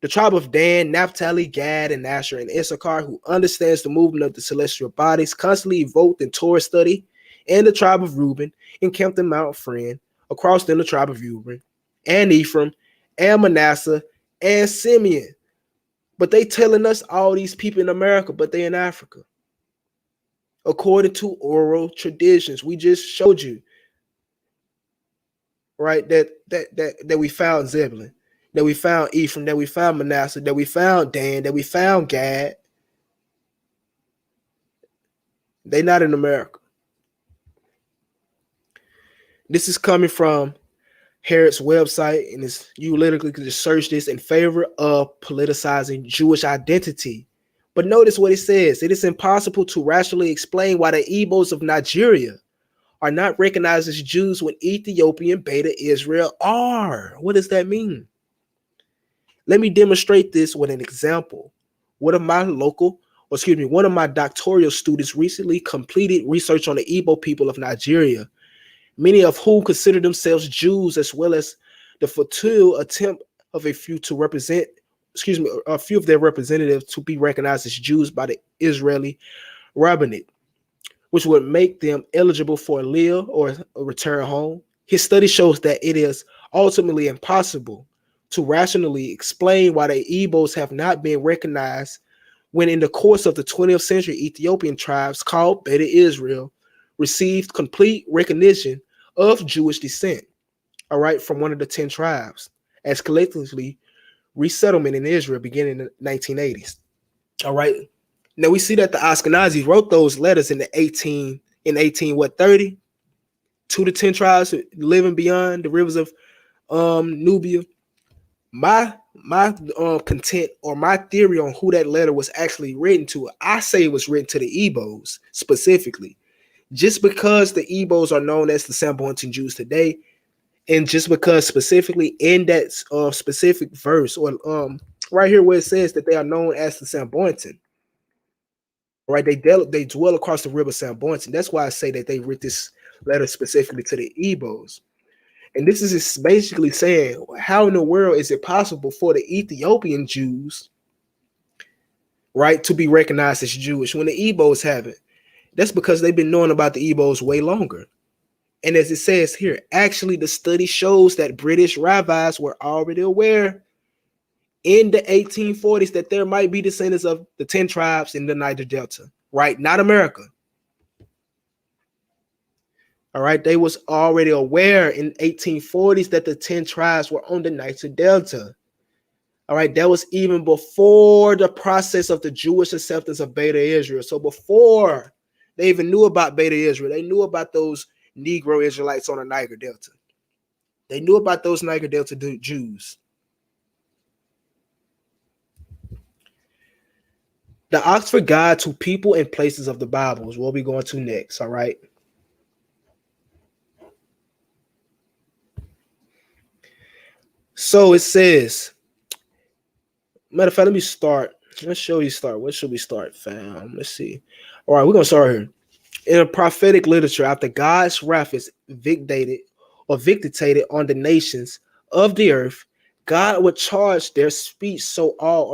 S1: the tribe of Dan, Naphtali, Gad, and Asher, and Issachar, who understands the movement of the celestial bodies, constantly evoked in Torah study, and the tribe of Reuben, encamped in Mount Ephraim, across then the tribe of Reuben, and Ephraim, and Manasseh, and Simeon. But they telling us all these people in America, but they in Africa. According to oral traditions, we just showed you, right, that we found Zebulun, that we found Ephraim, that we found Manasseh, that we found Dan, that we found Gad. They not in America. This is coming from Herod's website, and you literally could just search this in favor of politicizing Jewish identity. But notice what it says. It is impossible to rationally explain why the Igbos of Nigeria are not recognized as Jews when Ethiopian Beta Israel are. What does that mean? Let me demonstrate this with an example. one of my doctoral students recently completed research on the Igbo people of Nigeria, many of whom consider themselves Jews, as well as the futile attempt of a few of their representatives to be recognized as Jews by the Israeli rabbinate, which would make them eligible for a Aliyah or a return home. His study shows that it is ultimately impossible to rationally explain why the Igbos have not been recognized when in the course of the 20th century, Ethiopian tribes called Beta Israel received complete recognition of Jewish descent, all right, from one of the 10 tribes, as collectively resettlement in Israel beginning in the 1980s. All right. Now we see that the Ashkenazis wrote those letters in 1830 to the 10 tribes living beyond the rivers of Nubia. My content or my theory on who that letter was actually written to, I say it was written to the Igbos specifically, just because the Igbos are known as the Sambontan Jews today, and just because specifically in that specific verse or right here where it says that they are known as the Sambontan, right? They dwell across the river Sambontan. That's why I say that they wrote this letter specifically to the Igbos. And this is basically saying, how in the world is it possible for the Ethiopian Jews, right, to be recognized as Jewish when the Igbos haven't? That's because they've been knowing about the Igbos way longer. And as it says here, actually the study shows that British rabbis were already aware in the 1840s that there might be descendants of the 10 tribes in the Niger Delta, right? Not America. All right, they was already aware in 1840s that the 10 tribes were on the Niger Delta. All right, that was even before the process of the Jewish acceptance of Beta Israel. So before they even knew about Beta Israel, they knew about those Negro Israelites on the Niger Delta. They knew about those Niger Delta Jews. The Oxford Guide to People and Places of the Bible is what we're going to next, all right? So it says, matter of fact, let me start. Let's show you start. What should we start, fam? Let's see. All right, we're going to start here. In a prophetic literature, after God's wrath is vindicated on the nations of the earth, God would charge their speech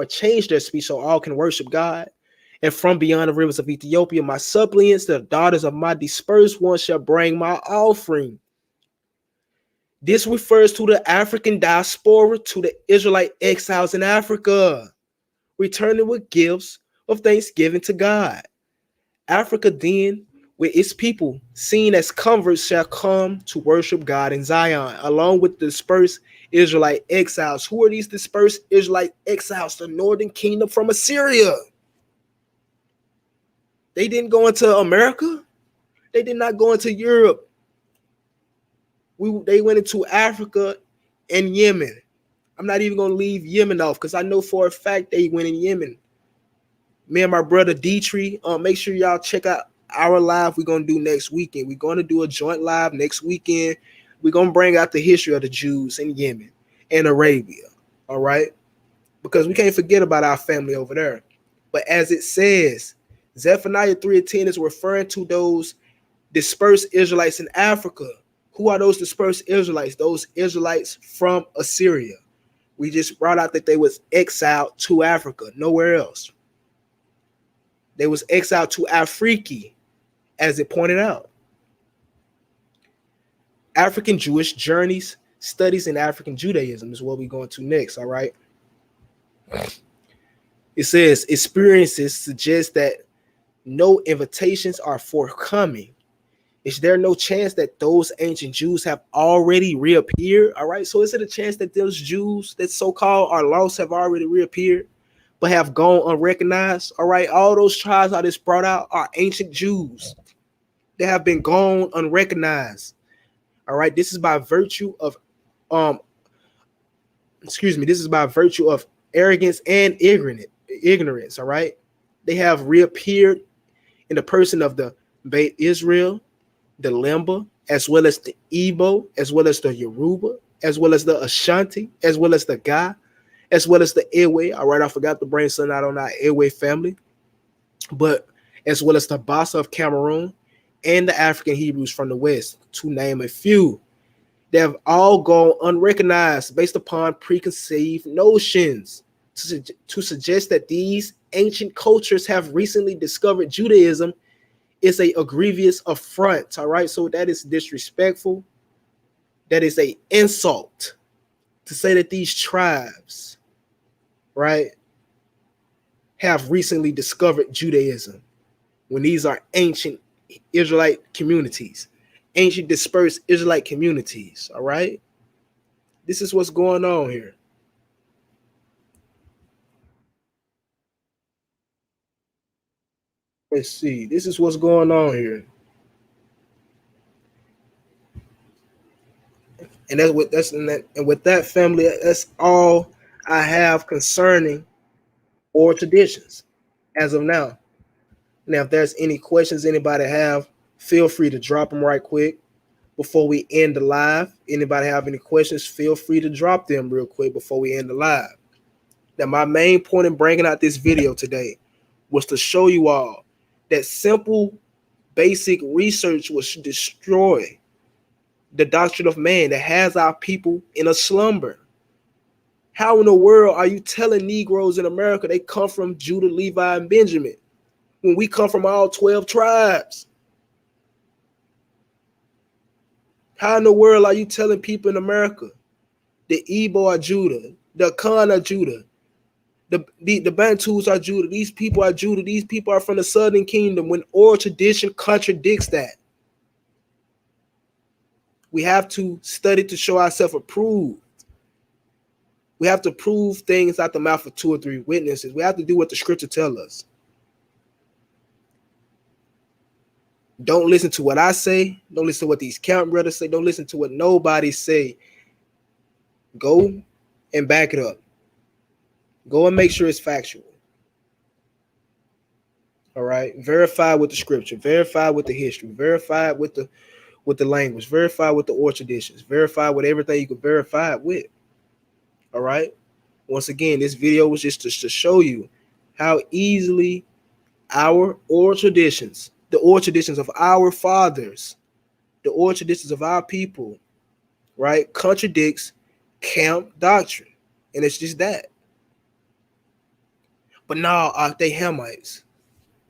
S1: change their speech so all can worship God. And from beyond the rivers of Ethiopia, my suppliants, the daughters of my dispersed ones, shall bring my offering. This refers to the African diaspora, to the Israelite exiles in Africa, returning with gifts of thanksgiving to God. Africa then, with its people, seen as converts, shall come to worship God in Zion, along with the dispersed Israelite exiles. Who are these dispersed Israelite exiles? The northern kingdom from Assyria. They didn't go into America. They did not go into Europe. They went into Africa and Yemen. I'm not even going to leave Yemen off because I know for a fact they went in Yemen. Me and my brother Dietrich, make sure y'all check out our live we're going to do next weekend. We're going to do a joint live next weekend. We're going to bring out the history of the Jews in Yemen and Arabia, all right? Because we can't forget about our family over there. But as it says, Zephaniah 3:10 is referring to those dispersed Israelites in Africa. Who are those dispersed Israelites? Those Israelites from Assyria. We just brought out that they was exiled to Africa, nowhere else. They was exiled to Afriki, as it pointed out. African Jewish journeys, studies in African Judaism is what we're going to next, all right? It says, experiences suggest that no invitations are forthcoming. Is there no chance that those ancient Jews have already reappeared? All right. So is it a chance that those Jews that so-called are lost have already reappeared, but have gone unrecognized? All right. All those tribes I just brought out are ancient Jews. They have been gone unrecognized. All right. This is by virtue of this is by virtue of arrogance and ignorance. All right. They have reappeared in the person of the Beit Israel, the Limba, as well as the Igbo, as well as the Yoruba, as well as the Ashanti, as well as the Ga, as well as the Ewe. All right, I forgot to bring something out on our Ewe family, but as well as the Bassa of Cameroon and the African Hebrews from the West, to name a few. They have all gone unrecognized based upon preconceived notions to suggest that these ancient cultures have recently discovered Judaism is a grievous affront. All right, so that is disrespectful. That is a insult to say that these tribes, right, have recently discovered Judaism when these are ancient Israelite communities, ancient dispersed Israelite communities. All right, this is what's going on here. Let's see. This is what's going on here. And that's what that's and with that family, that's all I have concerning oral traditions as of now. Now, if there's any questions anybody have, feel free to drop them right quick before we end the live. Anybody have any questions, feel free to drop them real quick before we end the live. Now, my main point in bringing out this video today was to show you all that simple, basic research was destroy the doctrine of man that has our people in a slumber. How in the world are you telling Negroes in America they come from Judah, Levi, and Benjamin when we come from all 12 tribes? How in the world are you telling people in America the Igbo are Judah, the Khan are Judah, the Bantus are Judah, these people are Judah, these people are from the southern kingdom, when oral tradition contradicts that? We have to study to show ourselves approved. We have to prove things out the mouth of 2 or 3 witnesses. We have to do what the scripture tells us. Don't listen to what I say. Don't listen to what these camp brothers say. Don't listen to what nobody say. Go and back it up. Go and make sure it's factual. All right. Verify with the scripture. Verify with the history. Verify with the language. Verify with the oral traditions. Verify with everything you can verify it with. All right. Once again, this video was just to show you how easily our oral traditions, the oral traditions of our fathers, the oral traditions of our people, right, contradicts camp doctrine. And it's just that. But now they Hamites,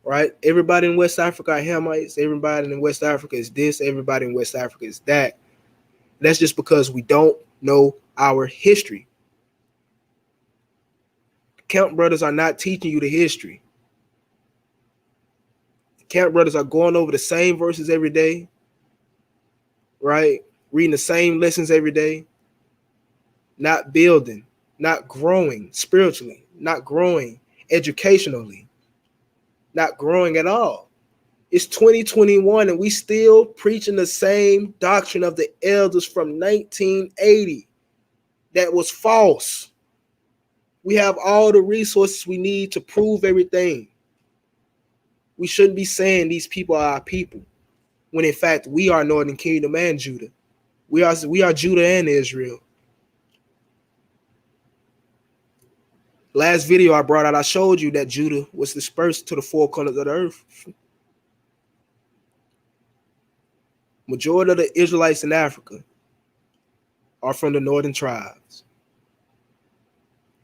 S1: right? Everybody in West Africa are Hamites. Everybody in West Africa is this. Everybody in West Africa is that. That's just because we don't know our history. Camp brothers are not teaching you the history. Camp brothers are going over the same verses every day, right? Reading the same lessons every day, not building, not growing spiritually, not growing educationally, not growing at all. It's 2021 and we still preaching the same doctrine of the elders from 1980 that was false. We have all the resources we need to prove everything. We shouldn't be saying these people are our people, when in fact we are Northern Kingdom and Judah. We are Judah and Israel. Last video I brought out, I showed you that Judah was dispersed to the 4 corners of the earth. Majority of the Israelites in Africa are from the northern tribes.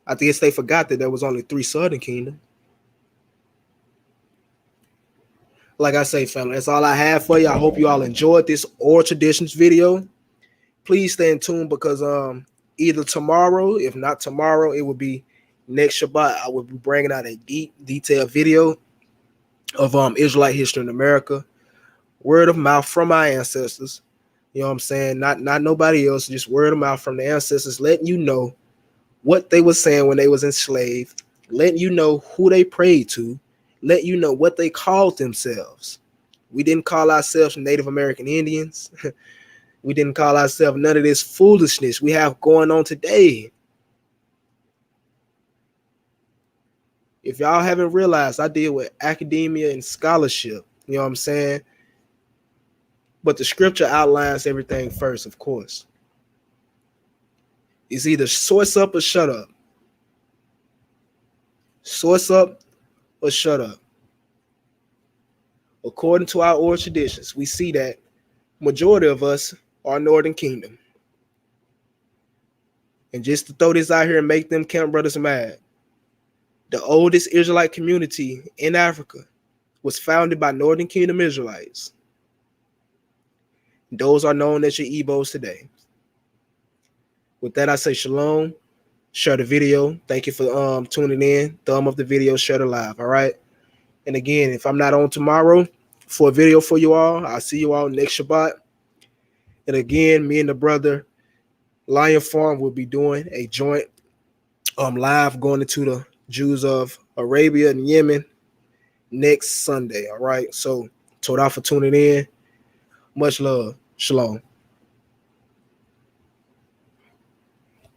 S1: I guess they forgot that there was only 3 southern kingdoms. Like I say, family, that's all I have for you. I hope you all enjoyed this oral traditions video. Please stay in tune because either tomorrow, if not tomorrow, it will be next Shabbat. I will be bringing out a detailed video of Israelite history in America. Word of mouth from my ancestors. You know what I'm saying? Not nobody else, just word of mouth from the ancestors, letting you know what they were saying when they was enslaved, letting you know who they prayed to, let you know what they called themselves. We didn't call ourselves Native American Indians. We didn't call ourselves none of this foolishness we have going on today. If y'all haven't realized, I deal with academia and scholarship. You know what I'm saying? But the scripture outlines everything first, of course. It's either source up or shut up. Source up or shut up. According to our oral traditions, we see that majority of us are Northern Kingdom. And just to throw this out here and make them camp brothers mad, the oldest Israelite community in Africa was founded by Northern Kingdom Israelites. Those are known as your Igbos today. With that, I say shalom. Share the video. Thank you for tuning in. Thumb up the video, share the live. All right. And again, if I'm not on tomorrow for a video for you all, I'll see you all next Shabbat. And again, me and the brother Lion Farm will be doing a joint live going into the Jews of Arabia and Yemen next Sunday. All right. So, Todah for tuning in. Much love. Shalom.